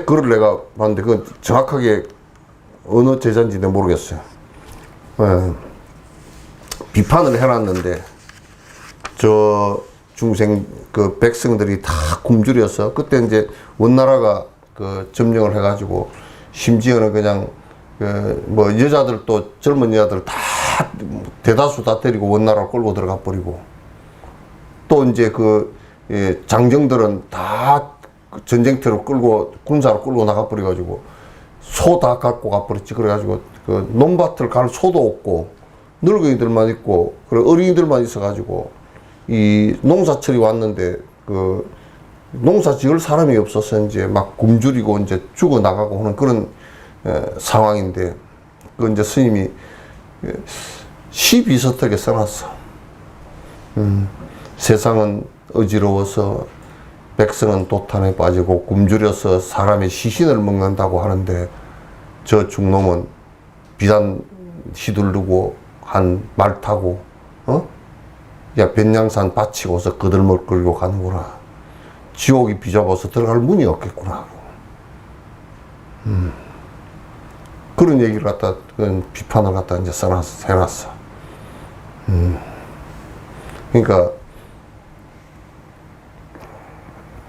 글을 내가 봤는데 그건 정확하게 어느 제자인지 내가 모르겠어요. 비판을 해놨는데 저 중생 그 백성들이 다 굶주려서 그때 이제 원나라가 그 점령을 해가지고 심지어는 그냥 그 뭐 여자들 또 젊은 여자들 다 대다수 다 데리고 원나라로 끌고 들어가 버리고 또 이제 그 장정들은 다 전쟁터로 군사로 끌고 나가 버려 가지고 소 다 갖고 가 버렸지. 그래가지고 그 논밭을 갈 소도 없고 늙은이들만 있고 그리고 어린이들만 있어가지고 이 농사철이 왔는데 그 농사 지을 사람이 없어서 이제 막 굶주리고 이제 죽어 나가고 하는 그런 상황인데 그 이제 스님이 시 비슷하게 써놨어. 세상은 어지러워서 백성은 도탄에 빠지고 굶주려서 사람의 시신을 먹는다고 하는데 저 중놈은 비단 휘두르고 한 말 타고 야 변량산 바치고서 그들물 끌고 가는구나. 지옥이 비잡아서 들어갈 문이 없겠구나. 그런 얘기를 갖다 그런 비판을 갖다 이제 해놨어. 그러니까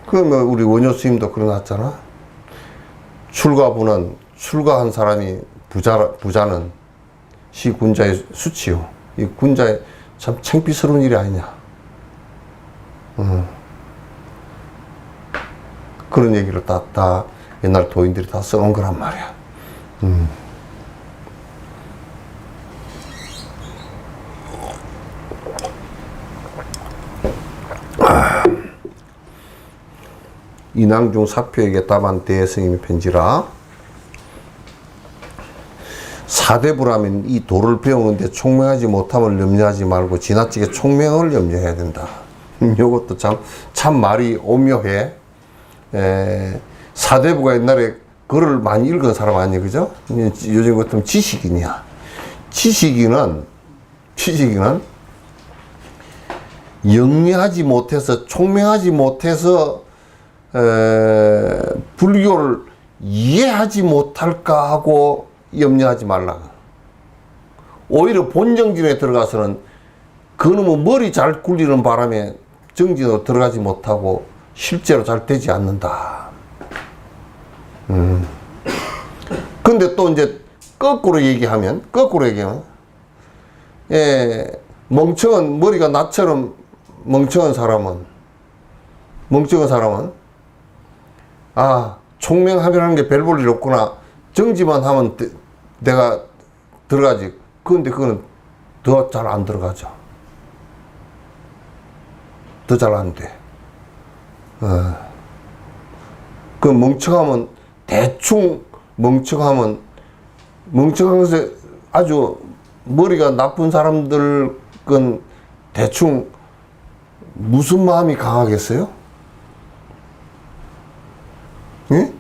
그 뭐 우리 원효 스님도 그러놨잖아. 출가한 사람이 부자는 시 군자의 수치요. 이 군자의 참 창피스러운 일이 아니냐. 그런 얘기를 다 옛날 도인들이 다 써놓은 거란 말이야. 이낭중 사표에게 답한 대스님의 편지라. 사대부라면 이 도를 배우는데 총명하지 못함을 염려하지 말고 지나치게 총명을 염려해야 된다. 이것도 참 말이 오묘해. 사대부가 옛날에 글을 많이 읽은 사람 아니에요, 그죠? 요즘 같으면 지식인이야. 지식인은 영리하지 못해서, 총명하지 못해서 불교를 이해하지 못할까 하고 염려하지 말라. 오히려 본정진에 들어가서는 그놈의 머리 잘 굴리는 바람에 정진으로 들어가지 못하고 실제로 잘 되지 않는다. 근데 또 이제 거꾸로 얘기하면, 멍청한, 머리가 나처럼 멍청한 사람은, 아, 총명하면 게 별 볼 일 없구나. 정지만 하면 내가 들어가지. 그런데 그거는 더 잘 안 들어가죠. 더 잘 안 돼. 그 멍청하면, 대충 멍청한 것에 아주 머리가 나쁜 사람들은 대충 무슨 마음이 강하겠어요? 예?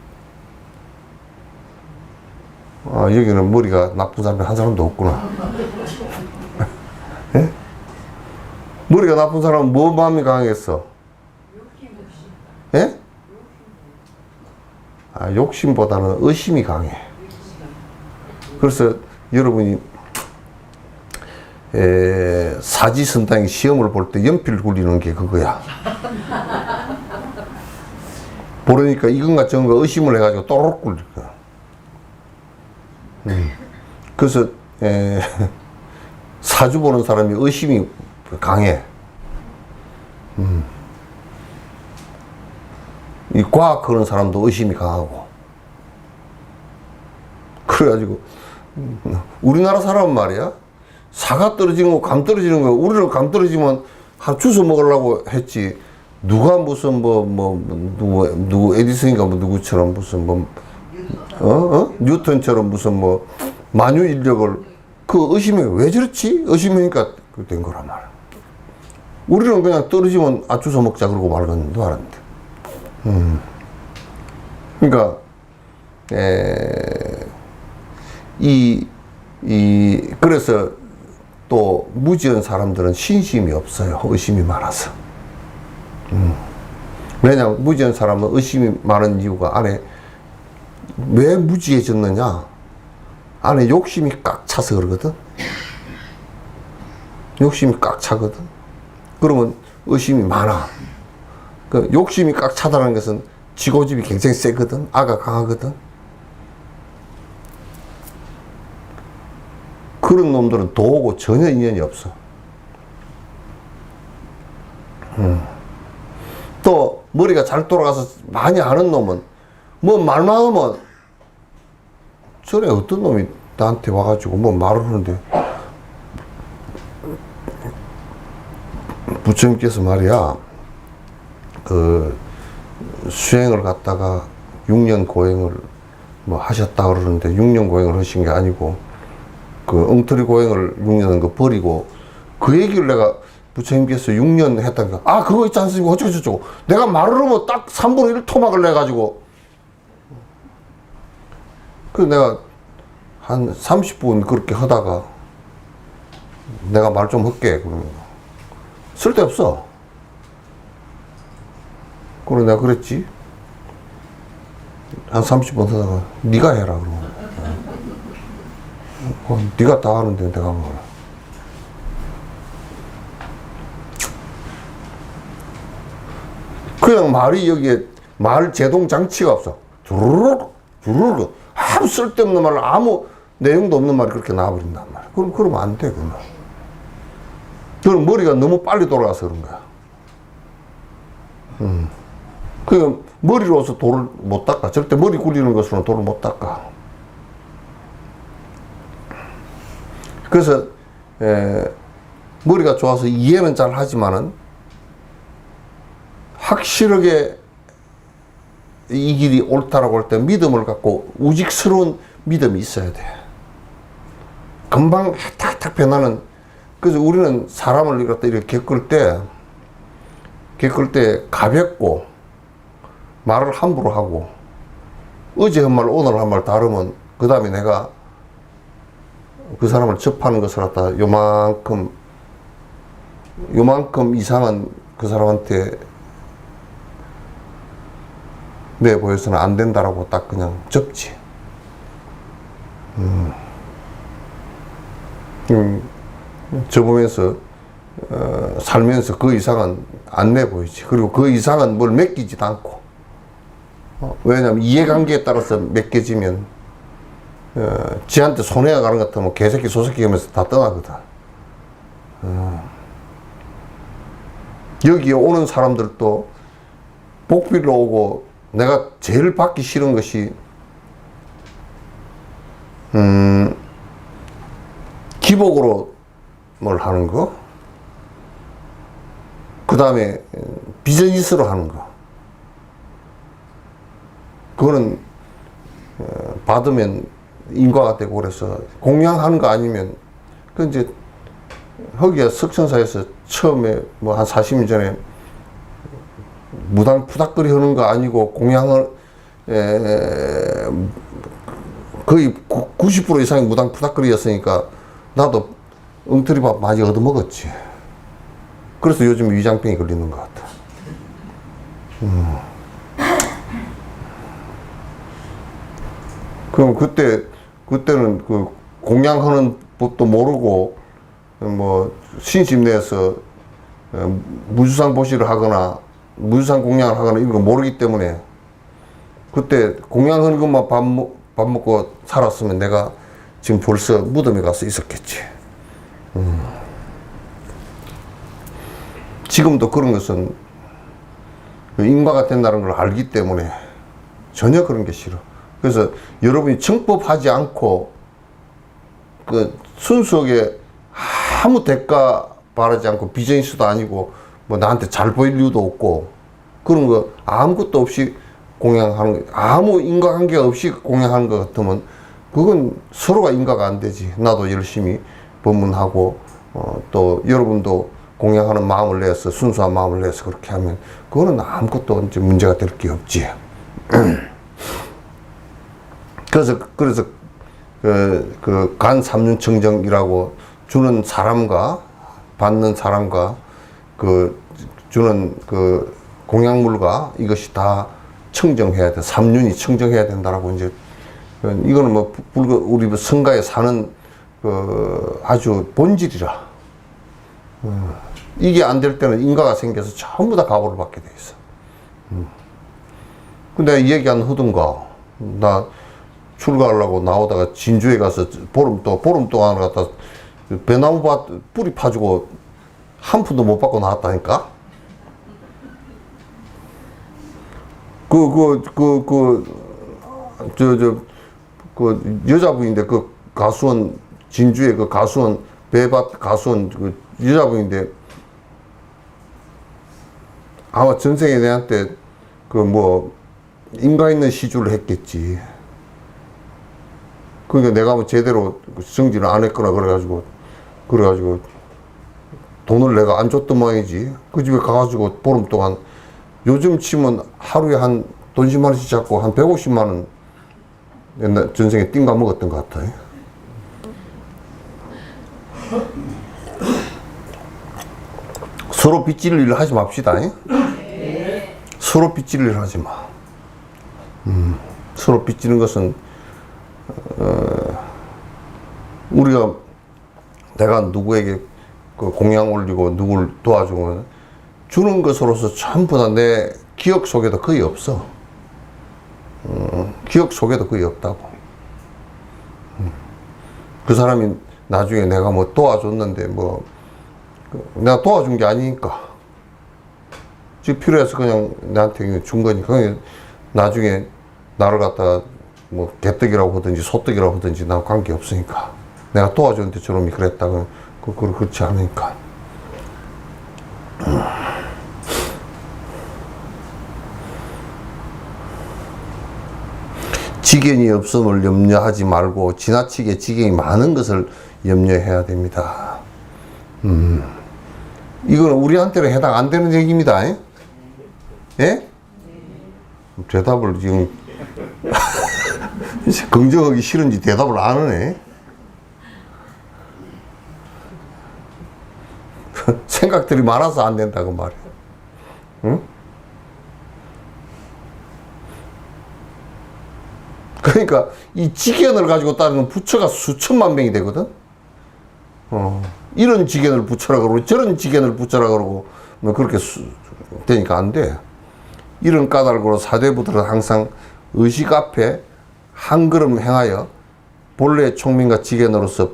아, 여기는 머리가 나쁜 사람이 한 사람도 없구나. 예? 머리가 나쁜 사람은 뭐 마음이 강하겠어? 예? 아, 욕심보다는 의심이 강해. 그래서 여러분이 사지선다행 시험을 볼 때 연필 굴리는 게 그거야. 보려니까 이건가 저건가 의심을 해가지고 또록 굴릴 거야. 그래서 사주 보는 사람이 의심이 강해. 이 과학 하는 사람도 의심이 강하고. 그래가지고 우리나라 사람은 말이야, 사과 떨어지는 거, 감 떨어지는 거, 우리는 감 떨어지면 주워 먹으려고 했지. 누가 무슨 누구 에디슨인가 누구처럼 무슨 뉴턴처럼 무슨 만유 인력을 그 의심이 왜 저렇지? 의심하니까 된 거란 말이야. 우리는 그냥 떨어지면 주워 먹자 그러고 말았는데. 그러니까 그래서 또 무지한 사람들은 신심이 없어요. 의심이 많아서. 왜냐하면 무지한 사람은 의심이 많은 이유가 안에 왜 무지해졌느냐? 안에 욕심이 꽉 차서 그러거든. 욕심이 꽉 차거든. 그러면 의심이 많아. 그 욕심이 꽉 차다는 것은 지고집이 굉장히 세거든. 아가 강하거든. 그런 놈들은 도하고 전혀 인연이 없어. 또 머리가 잘 돌아가서 많이 아는 놈은 말만 하면 전에 어떤 놈이 나한테 와가지고 말을 하는데, 부처님께서 말이야, 그 수행을 갖다가 6년 고행을 하셨다 그러는데 6년 고행을 하신 게 아니고 그 엉터리 고행을 6년 거 버리고, 그 얘기를 내가 부처님께서 6년 했다니까, 그거 있지 않습니까? 어쩌고저쩌고. 내가 말을 하면 딱 3분의 1 토막을 내가지고, 그 내가 한 30분 그렇게 하다가 내가 말 좀 할게. 그러면 쓸데없어. 그래 내가 그랬지. 한 30분 하다가 네가 해라 그러면. 네가 다 하는데 내가 뭐. 그냥 말이 여기에 말 제동 장치가 없어. 주르륵 아무 쓸데없는 말, 아무 내용도 없는 말이 그렇게 나와버린단 말이야. 그러면 안 돼. 그럼 머리가 너무 빨리 돌아가서 그런 거야. 그 머리로서 돌을 못 닦아. 절대 머리 굴리는 것으로는 돌을 못 닦아. 그래서 머리가 좋아서 이해는 잘 하지만은 확실하게 이 길이 옳다라고 할 때 믿음을 갖고 우직스러운 믿음이 있어야 돼. 금방 탁탁 변하는. 그래서 우리는 사람을 이렇게 겪을 때 가볍고 말을 함부로 하고 어제 한 말 오늘 한 말 다르면 그 다음에 내가 그 사람을 접하는 것을 갖다 요만큼 이상은 그 사람한테 내 보여서는 안 된다라고 딱 그냥 접지. 접으면서 살면서 그 이상은 안 내 보이지. 그리고 그 이상은 뭘 맡기지도 않고. 왜냐면 이해관계에 따라서 맡겨지면 지한테 손해가 가는 것 같으면 개새끼 소새끼 하면서 다 떠나거든. 여기에 오는 사람들도 복비로 오고 내가 제일 받기 싫은 것이 기복으로 뭘 하는 거, 그 다음에 비즈니스로 하는 거. 그거는 받으면 인과가 되고 그래서 공양하는 거 아니면 그 이제 허기야 석천사에서 처음에 뭐 한 40년 전에 무당 푸닥거리 하는 거 아니고 공양을 거의 90% 이상이 무당 푸닥거리였으니까 나도 엉터리밥 많이 얻어먹었지. 그래서 요즘 위장병이 걸리는 것 같아. 그럼 그때는 그 공양하는 법도 모르고 뭐 신심 내에서 무주상 보시를 하거나 무주상 공양을 하거나 이런 거 모르기 때문에 그때 공양하는 것만 밥 먹고 살았으면 내가 지금 벌써 무덤에 가서 있었겠지. 지금도 그런 것은 인과가 된다는 걸 알기 때문에 전혀 그런 게 싫어. 그래서 여러분이 청법하지 않고 그 순수하게 아무 대가 바라지 않고 비즈니스도 아니고 뭐 나한테 잘 보일 이유도 없고 그런 거 아무것도 없이 공양하는 거, 아무 인과관계 없이 공양하는 것 같으면 그건 서로가 인과가 안 되지. 나도 열심히 법문하고 또 여러분도 공양하는 마음을 내서 순수한 마음을 내서 그렇게 하면 그거는 아무것도 이제 문제가 될 게 없지. 그래서 그 간 삼륜청정이라고 주는 사람과 받는 사람과 그 주는 그 공양물과 이것이 다 청정해야 돼. 삼륜이 청정해야 된다라고 이제 이거는 뭐 우리 성가에 사는 그 아주 본질이라. 이게 안 될 때는 인과가 생겨서 전부 다 가보를 받게 돼 있어. 근데 이 얘기한 후든가 나 출가하려고 나오다가 진주에 가서 보름 동안 갔다 배나무밭 뿌리 파주고 한 푼도 못 받고 나왔다니까? 그 여자분인데 그 가수원 진주의 그 가수원 배밭 가수원 그 여자분인데 아마 전생에 내한테 그 뭐 인가 있는 시주를 했겠지. 그러니까 내가 뭐 제대로 성질을 안 했거나 그래가지고 돈을 내가 안 줬던 모양이지. 그 집에 가가지고 보름 동안 요즘 치면 하루에 한 돈 10만 원씩 잡고 한 150만 원 옛날 전생에 띵가 먹었던 것 같아. 서로 빚질 일을 하지 맙시다. 서로 빚질 일을 하지 마. 서로 빚지는 것은 우리가 내가 누구에게 그 공양 올리고 누구를 도와주고 주는 것으로서 전부 다 내 기억 속에도 거의 없어. 기억 속에도 거의 없다고. 그 사람이 나중에 내가 뭐 도와줬는데 뭐 내가 도와준 게 아니니까 즉 필요해서 그냥 나한테 준 거니까 그냥 나중에 나를 갖다 뭐 개떡이라고 하든지 소떡이라고 하든지 나하고 관계 없으니까 내가 도와줬는데 저놈이 그랬다고 그렇지 않으니까. 지견이 없음을 염려하지 말고 지나치게 지경이 많은 것을 염려해야 됩니다. 이거는 우리한테는 해당 안 되는 얘기입니다. 예? 대답을 지금 긍정하기 싫은지 대답을 안 하네. 생각들이 많아서 안 된다고 말이야. 응? 그러니까 이 지견을 가지고 따르는 부처가 수천만 명이 되거든. 이런 지견을 부처라 그러고 저런 지견을 부처라 그러고 뭐 그렇게 되니까 안 돼. 이런 까닭으로 사대부들은 항상 의식 앞에 한 걸음 행하여 본래 총명과 지견으로서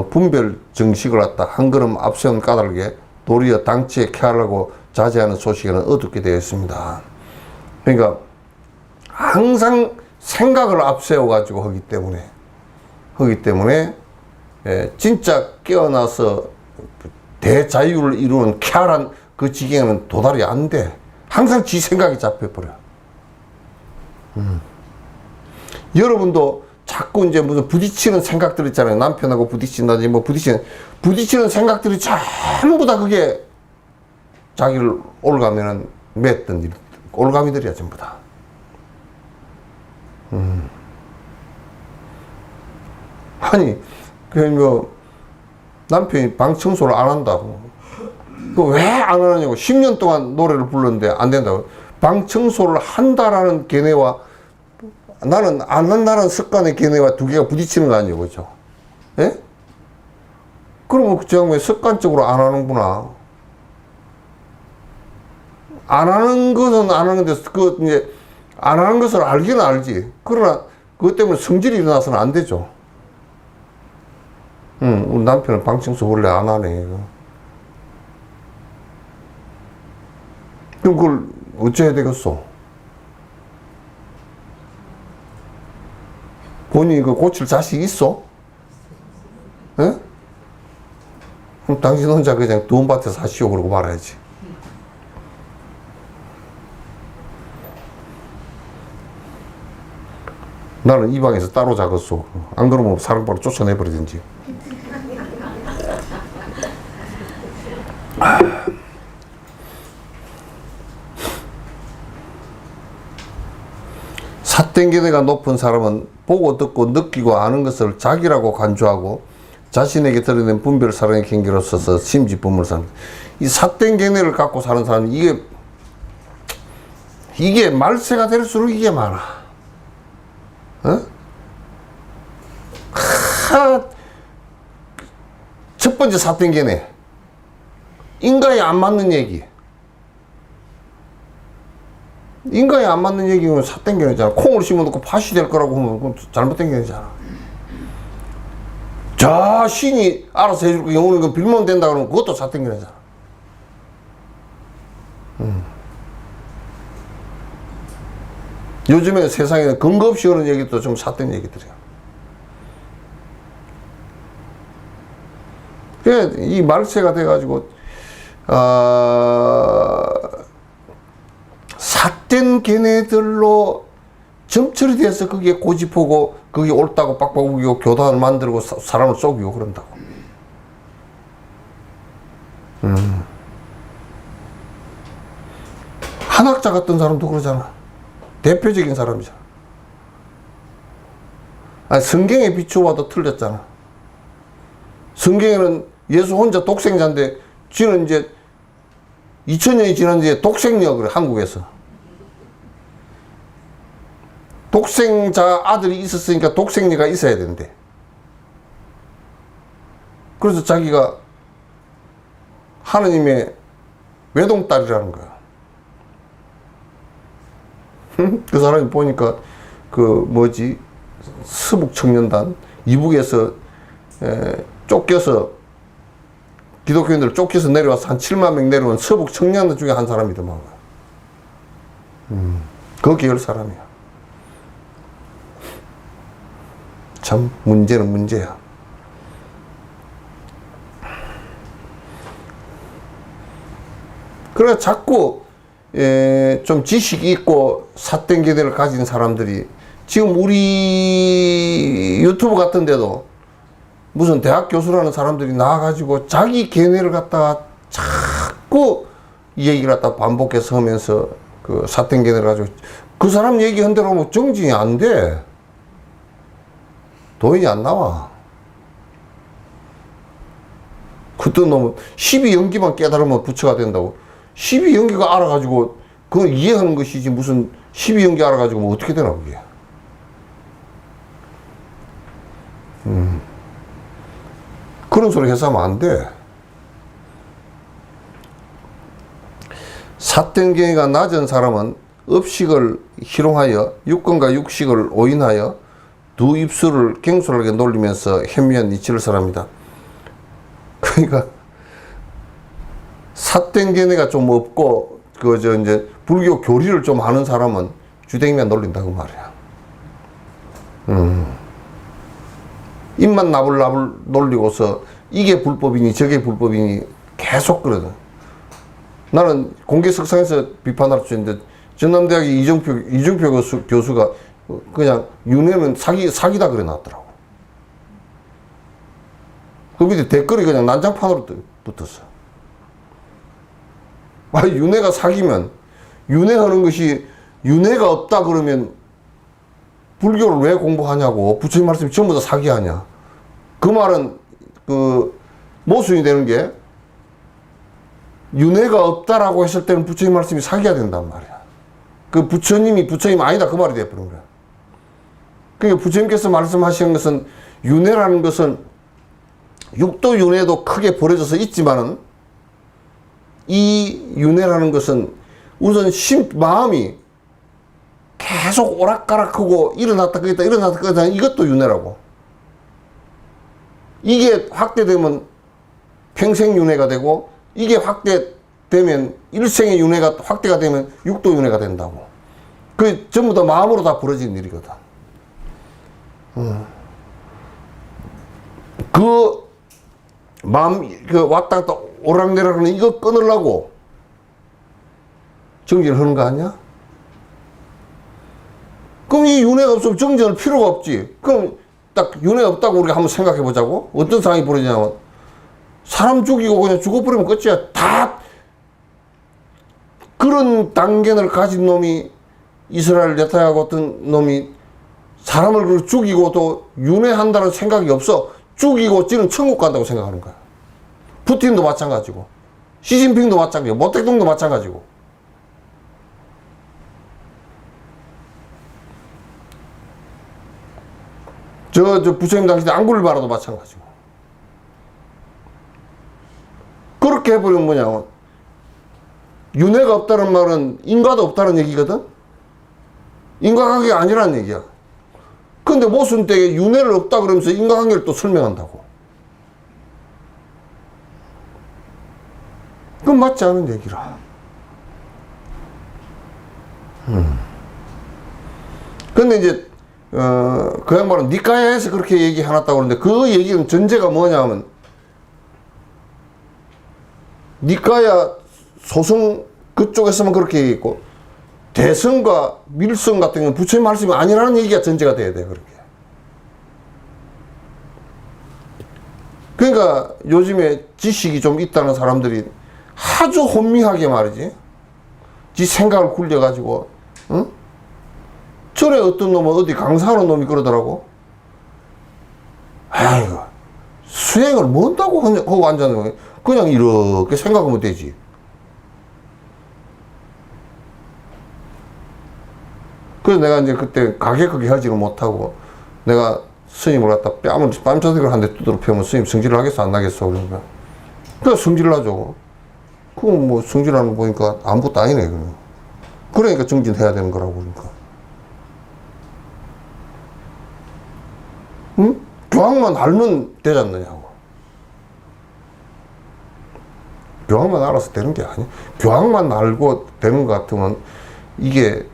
분별 정식을 갖다 한 걸음 앞세운 까닭에 도리어 당치에 쾌하려고 자제하는 소식에는 어둡게 되어 있습니다. 그러니까 항상 생각을 앞세워 가지고 하기 때문에 진짜 깨어나서 대자유를 이루는 쾌활한 그 지경에는 도달이 안 돼. 항상 지 생각이 잡혀버려. 여러분도 자꾸 이제 무슨 부딪히는 생각들 있잖아요. 남편하고 부딪힌다든지 뭐 부딪히는 생각들이 전부 다 그게 자기를 올가면은 맺던 일, 올가미들이야 전부 다. 아니, 뭐 남편이 방 청소를 안 한다고. 그 왜 안 하느냐고. 10년 동안 노래를 불렀는데 안 된다고. 방 청소를 한다라는 견해와 나는 안 한다는 습관의 견해와 두 개가 부딪히는 거 아니에요, 그죠? 예? 그러면 그 양반이 습관적으로 안 하는구나. 안 하는 것은 안 하는데, 이제, 안 하는 것을 알기는 알지. 그러나, 그것 때문에 성질이 일어나서는 안 되죠. 우리 남편은 방 청소 원래 안 하네. 그럼 그걸 어째야 되겠어? 본인이 그 고칠 자식 있어? 예? 그럼 당신 혼자 그냥 돈밭에 사시오 그러고 말아야지. 나는 이 방에서 따로 자겠어. 안 그러면 사랑방으로 쫓아내버리든지. 삿된 견해가 높은 사람은 보고 듣고 느끼고 아는 것을 자기라고 간주하고 자신에게 드러낸 분별 사랑의 경계로 써서 심지품을 삽니다. 이 삿된 견해를 갖고 사는 사람은 이게 말세가 될수록 이게 많아. 어? 첫 번째 삿된 견해. 인간이 안 맞는 얘기. 인간이 안 맞는 얘기는 삿된 견해잖아. 콩을 심어놓고 팥이 될 거라고 하면 그건 잘못된 견해잖아. 저 신이 알아서 해줄 거 영혼은 그 빌면 된다 그러면 그것도 삿된 견해잖아. 요즘에 세상에는 근거 없이 하는 얘기도 좀 삿된 얘기들이야. 그래, 이 말세가 돼가지고, 삿된 견해들로 점철이 돼서 그게 고집하고, 그게 옳다고 빡빡 우기고, 교단을 만들고, 사람을 속이고 그런다고. 한학자 같은 사람도 그러잖아. 대표적인 사람이잖아. 아니, 성경에 비추어봐도 틀렸잖아. 성경에는 예수 혼자 독생자인데, 지는 이제 2000년이 지났는데 독생녀 그래, 한국에서. 독생자 아들이 있었으니까 독생녀가 있어야 된대. 그래서 자기가 하느님의 외동딸이라는 거야. 그 사람이 보니까 서북청년단 이북에서 쫓겨서 기독교인들 쫓겨서 내려와서 한 7만 명 내려온 서북청년단 중에 한 사람이더만. 그 계열 사람이야. 참 문제는 문제야. 그래 자꾸 좀 지식이 있고 삿된 견해를 가진 사람들이 지금 우리 유튜브 같은 데도 무슨 대학 교수라는 사람들이 나와가지고 자기 견해를 갖다가 자꾸 이 얘기를 갖다 반복해서 하면서 그 사땡 견해를 가지고 그 사람 얘기한 대로 뭐 정진이 안 돼. 도인이 안 나와. 그때 너무 12연기만 깨달으면 부처가 된다고. 12연기가 알아가지고 그걸 이해하는 것이지 무슨 12연기 알아가지고 뭐 어떻게 되나 그게. 그런 소리 해서 하면 안 돼. 사땡경이가 낮은 사람은 업식을 희롱하여 육근과 육식을 오인하여 두 입술을 갱술하게 놀리면서 현미한 이치를 사람이다. 그러니까 사땡견애가 좀 없고 그저 이제 불교 교리를 좀 하는 사람은 주댕이만 놀린다고 말이야. 입만 나불나불 놀리고서 이게 불법이니 저게 불법이니 계속 그러거든. 나는 공개석상에서 비판할 수 있는데 전남대학의 이중표 교수가 그냥 윤회는 사기다 그래 놨더라고. 그 밑에 댓글이 그냥 난장판으로 붙었어. 아, 윤회가 사기면 윤회하는 것이 윤회가 없다 그러면 불교를 왜 공부하냐고. 부처님 말씀이 전부 다 사기 아니야. 그 말은 그 모순이 되는 게 윤회가 없다라고 했을 때는 부처님 말씀이 사기가 된단 말이야. 그 부처님 아니다 그 말이 되어버린 거야. 그러니까 부처님께서 말씀하시는 것은 윤회라는 것은 육도 윤회도 크게 벌어져서 있지만은 이 윤회라는 것은 우선 마음이 계속 오락가락하고 일어났다 끄겠다 일어났다 끄겠다 이것도 윤회라고. 이게 확대되면 평생 윤회가 되고 이게 확대되면 일생의 윤회가 확대가 되면 육도 윤회가 된다고. 그 전부 다 마음으로 다 벌어진 일이거든. 그 마음 그 왔다 갔다 오락내락하는 이거 끊으려고 정진을 하는 거 아니야? 그럼 이 윤회가 없으면 정진할 필요가 없지. 그럼 딱 윤회 없다고 우리가 한번 생각해 보자고. 어떤 상황이 벌어지냐면 사람 죽이고 그냥 죽어버리면 끝이야. 다 그런 단견을 가진 놈이 이스라엘 네타야 같은 놈이 사람을 죽이고 또 윤회한다는 생각이 없어. 죽이고 찌는 천국 간다고 생각하는 거야. 푸틴도 마찬가지고 시진핑도 마찬가지고 모택동도 마찬가지고. 저 부처님 당시 앙굴마라도 마찬가지고. 그렇게 해버리면 뭐냐, 윤회가 없다는 말은 인과도 없다는 얘기거든. 인과관계가 아니라는 얘기야. 근데 모순 때에 윤회를 없다 그러면서 인과관계를 또 설명한다고. 그건 맞지 않은 얘기라. 근데 이제 그 양반은 니까야에서 그렇게 얘기해놨다고 그러는데 그 얘기는 전제가 뭐냐면 니까야 소성 그쪽에서만 그렇게 얘기했고 대성과 밀성 같은 경우는 부처님 말씀이 아니라는 얘기가 전제가 돼야 돼. 그렇게. 그러니까 요즘에 지식이 좀 있다는 사람들이 아주 혼미하게 말이지 지 생각을 굴려가지고 응? 전에 어떤 놈은 어디 강사하는 놈이 그러더라고. 아이고 수행을 뭔다고 하고 앉았는 그냥 이렇게 생각하면 되지. 그래서 내가 이제 그때 가격하게 하지를 못하고 내가 스님을 갖다 뺨자석을 한 대 두드러 패면 스님 성질을 하겠어 안 나겠어 그러니까 그래 성질을 하죠. 그럼 뭐 성질하는 거 보니까 아무것도 아니네. 그러면. 그러니까 정진해야 되는 거라고 그러니까. 응? 교황만 알면 되지 않느냐고. 교황만 알아서 되는 게 아니야. 교황만 알고 되는 것 같으면 이게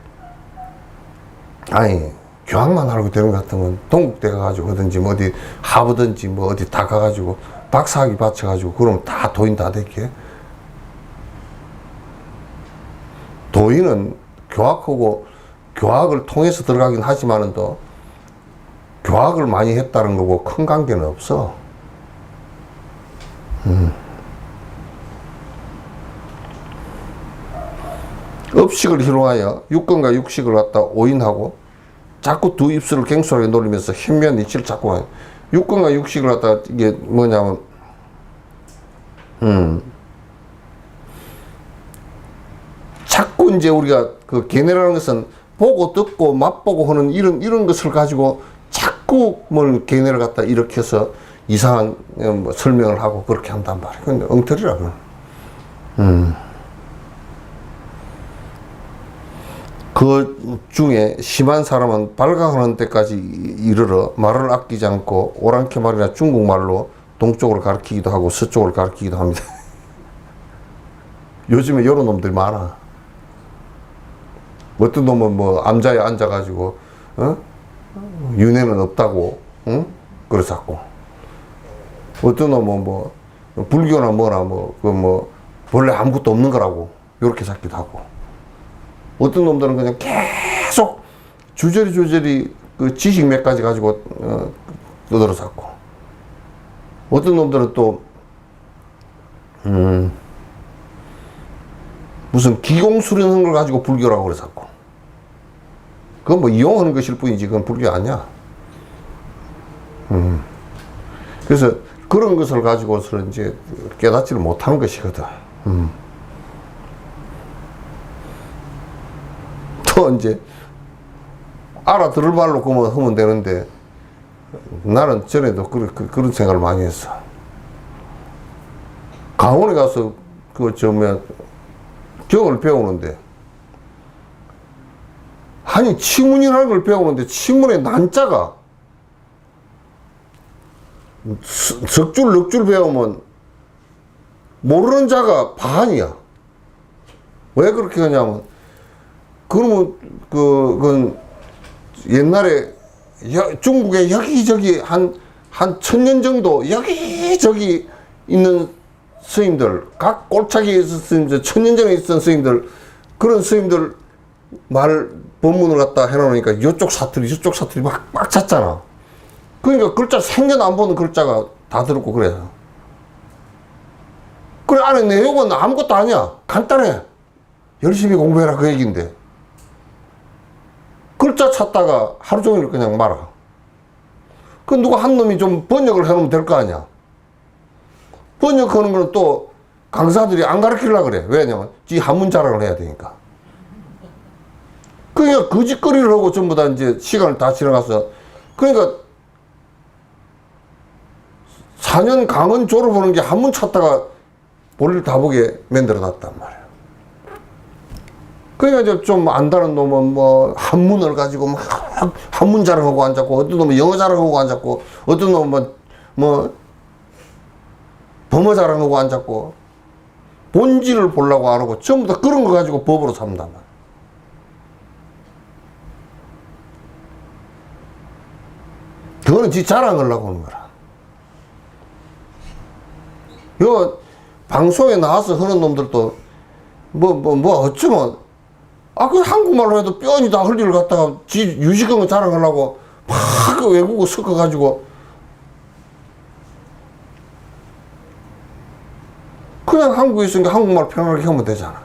아니 교황만 알고 되는 것 같으면 동국대 가가지고 어든지 뭐 어디 하버든지 뭐 어디 다 가가지고 박사학위 받쳐가지고 그러면 다 도인 다 됐게. 도인은 교학하고 교학을 통해서 들어가긴 하지만은 또 교학을 많이 했다는 거고 큰 관계는 없어. 업식을 희롱하여 육근과 육식을 갖다 오인하고 자꾸 두 입술을 갱소하게 놀리면서 현미한 이치를 자꾸 해요. 육근과 육식을 갖다 이게 뭐냐면 자꾸 이제 우리가 그 견해라는 것은 보고 듣고 맛보고 하는 이런 것을 가지고 자꾸 뭘 견해를 갖다 일으켜서 이상한 뭐 설명을 하고 그렇게 한단 말이에요. 근데 엉터리라 그래. 그 중에 심한 사람은 발각하는 때까지 이르러 말을 아끼지 않고 오랑캐 말이나 중국말로 동쪽을 가리키기도 하고 서쪽을 가리키기도 합니다. 요즘에 이런 놈들이 많아. 어떤 놈은 뭐 암자에 앉아가지고 윤회는 없다고 그러자고. 어떤 놈은 뭐 불교나 뭐나 뭐 원래 아무것도 없는 거라고 이렇게 잡기도 하고. 어떤 놈들은 그냥 계속 주저리 그 지식 몇 가지 가지고 떠들어 잡고. 어떤 놈들은 또 무슨 기공 수련한 걸 가지고 불교라고 그래 잡고. 그건 뭐 이용하는 것일 뿐이지 그건 불교 아니야. 그래서 그런 것을 가지고서 이제 깨닫지를 못하는 것이거든. 또 이제 알아들을 말로 그만 하면 되는데 나는 전에도 그런 생각을 많이 했어. 강원에 가서 경을 배우는데 아니 치문이라는 걸 배우는데 치문의 난자가 석줄 넉줄 배우면 모르는 자가 반이야. 왜 그렇게 하냐면 그러면 그건 옛날에 중국에 여기저기 한 1000년 정도 여기저기 있는 스님들, 각 골짜기에 있었던 1000년 전에 있었던 스님들, 그런 스님들 말 법문을 갖다 해놓으니까 이쪽 사투리 저쪽 사투리 막 찼잖아. 그러니까 글자 생전 안 보는 글자가 다 들었고 그래. 그래 안에 내용은 아무것도 아니야. 간단해. 열심히 공부해라 그 얘기인데 글자 찾다가 하루 종일 그냥 말아. 그 누가 한 놈이 좀 번역을 해놓으면 될 거 아니야. 번역하는 거는 또 강사들이 안 가르치려고 그래. 왜냐면 지 한문 자랑을 해야 되니까. 그러니까 거짓거리를 하고 전부 다 이제 시간을 다 지나가서 그러니까 4년 강원 졸업하는 게 한문 찾다가 볼일 다 보게 만들어 놨단 말이야. 그러니까 이제 좀 안다는 놈은 뭐 한문을 가지고 막 한문 자랑하고 앉았고 어떤 놈은 영어 자랑하고 앉았고 어떤 놈은 뭐 범어 자랑하고 앉았고 본질을 보려고 안 하고 전부 다 그런 거 가지고 법으로 삼는단 말이야. 그거는 지 자랑하려고 하는 거라. 요 방송에 나와서 하는 놈들도 어쩌면 그 한국말로 해도 뼈니 다 흘리를 갖다가 지 유식한 거 자랑하려고 막 그 외국어 섞어가지고 그냥 한국에 있으니까 한국말 편하게 하면 되잖아.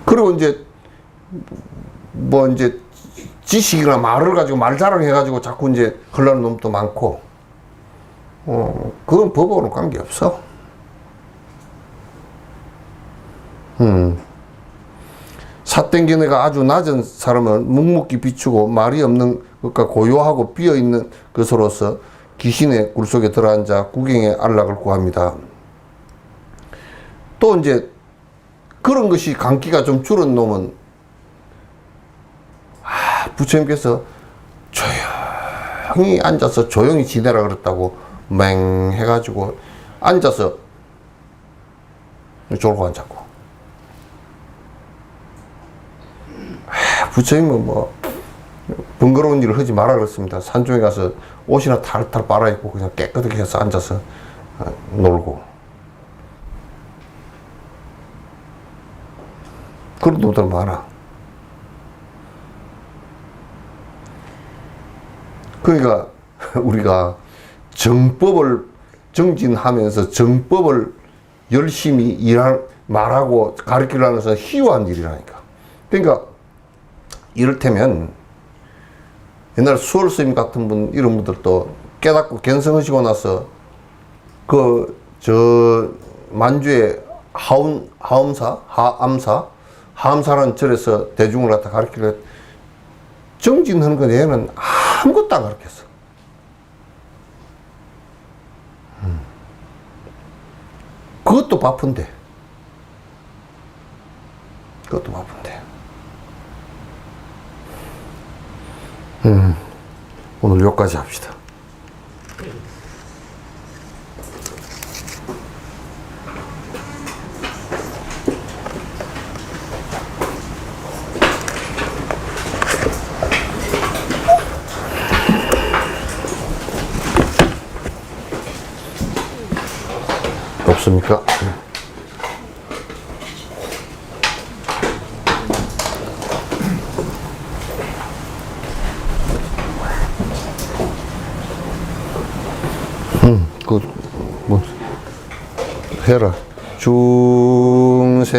그리고 이제 이제 지식이나 말을 가지고 말 자랑해가지고 자꾸 이제 흘러는 놈도 많고, 그건 법하고는 관계없어. 삿땡기네가 아주 낮은 사람은 묵묵히 비추고 말이 없는 것과 고요하고 비어있는 것으로서 귀신의 굴속에 들어앉아 구경의 안락을 구합니다. 또 이제 그런 것이 강기가 좀 줄은 놈은 부처님께서 조용히 앉아서 조용히 지내라 그랬다고 맹 해가지고 앉아서 졸고 앉았고, 부처님은 뭐 번거로운 일을 하지 마라 그랬습니다. 산중에 가서 옷이나 탈탈 빨아입고 그냥 깨끗하게 해서 앉아서 놀고. 그런 놈들 많아. 그러니까 우리가 정진하면서 정법을 열심히 말하고 가르치려는 것은 희유한 일이라니까. 그러니까 이를테면 옛날 수월 스님 같은 분, 이런 분들도 깨닫고 견성하시고 나서 만주의 하엄사라는 절에서 대중을 갖다 가르치려 정진하는 거 얘는 아무것도 안 가르쳤어. 그것도 바쁜데. 오늘 여기까지 합시다. 없습니까? 해라. 중생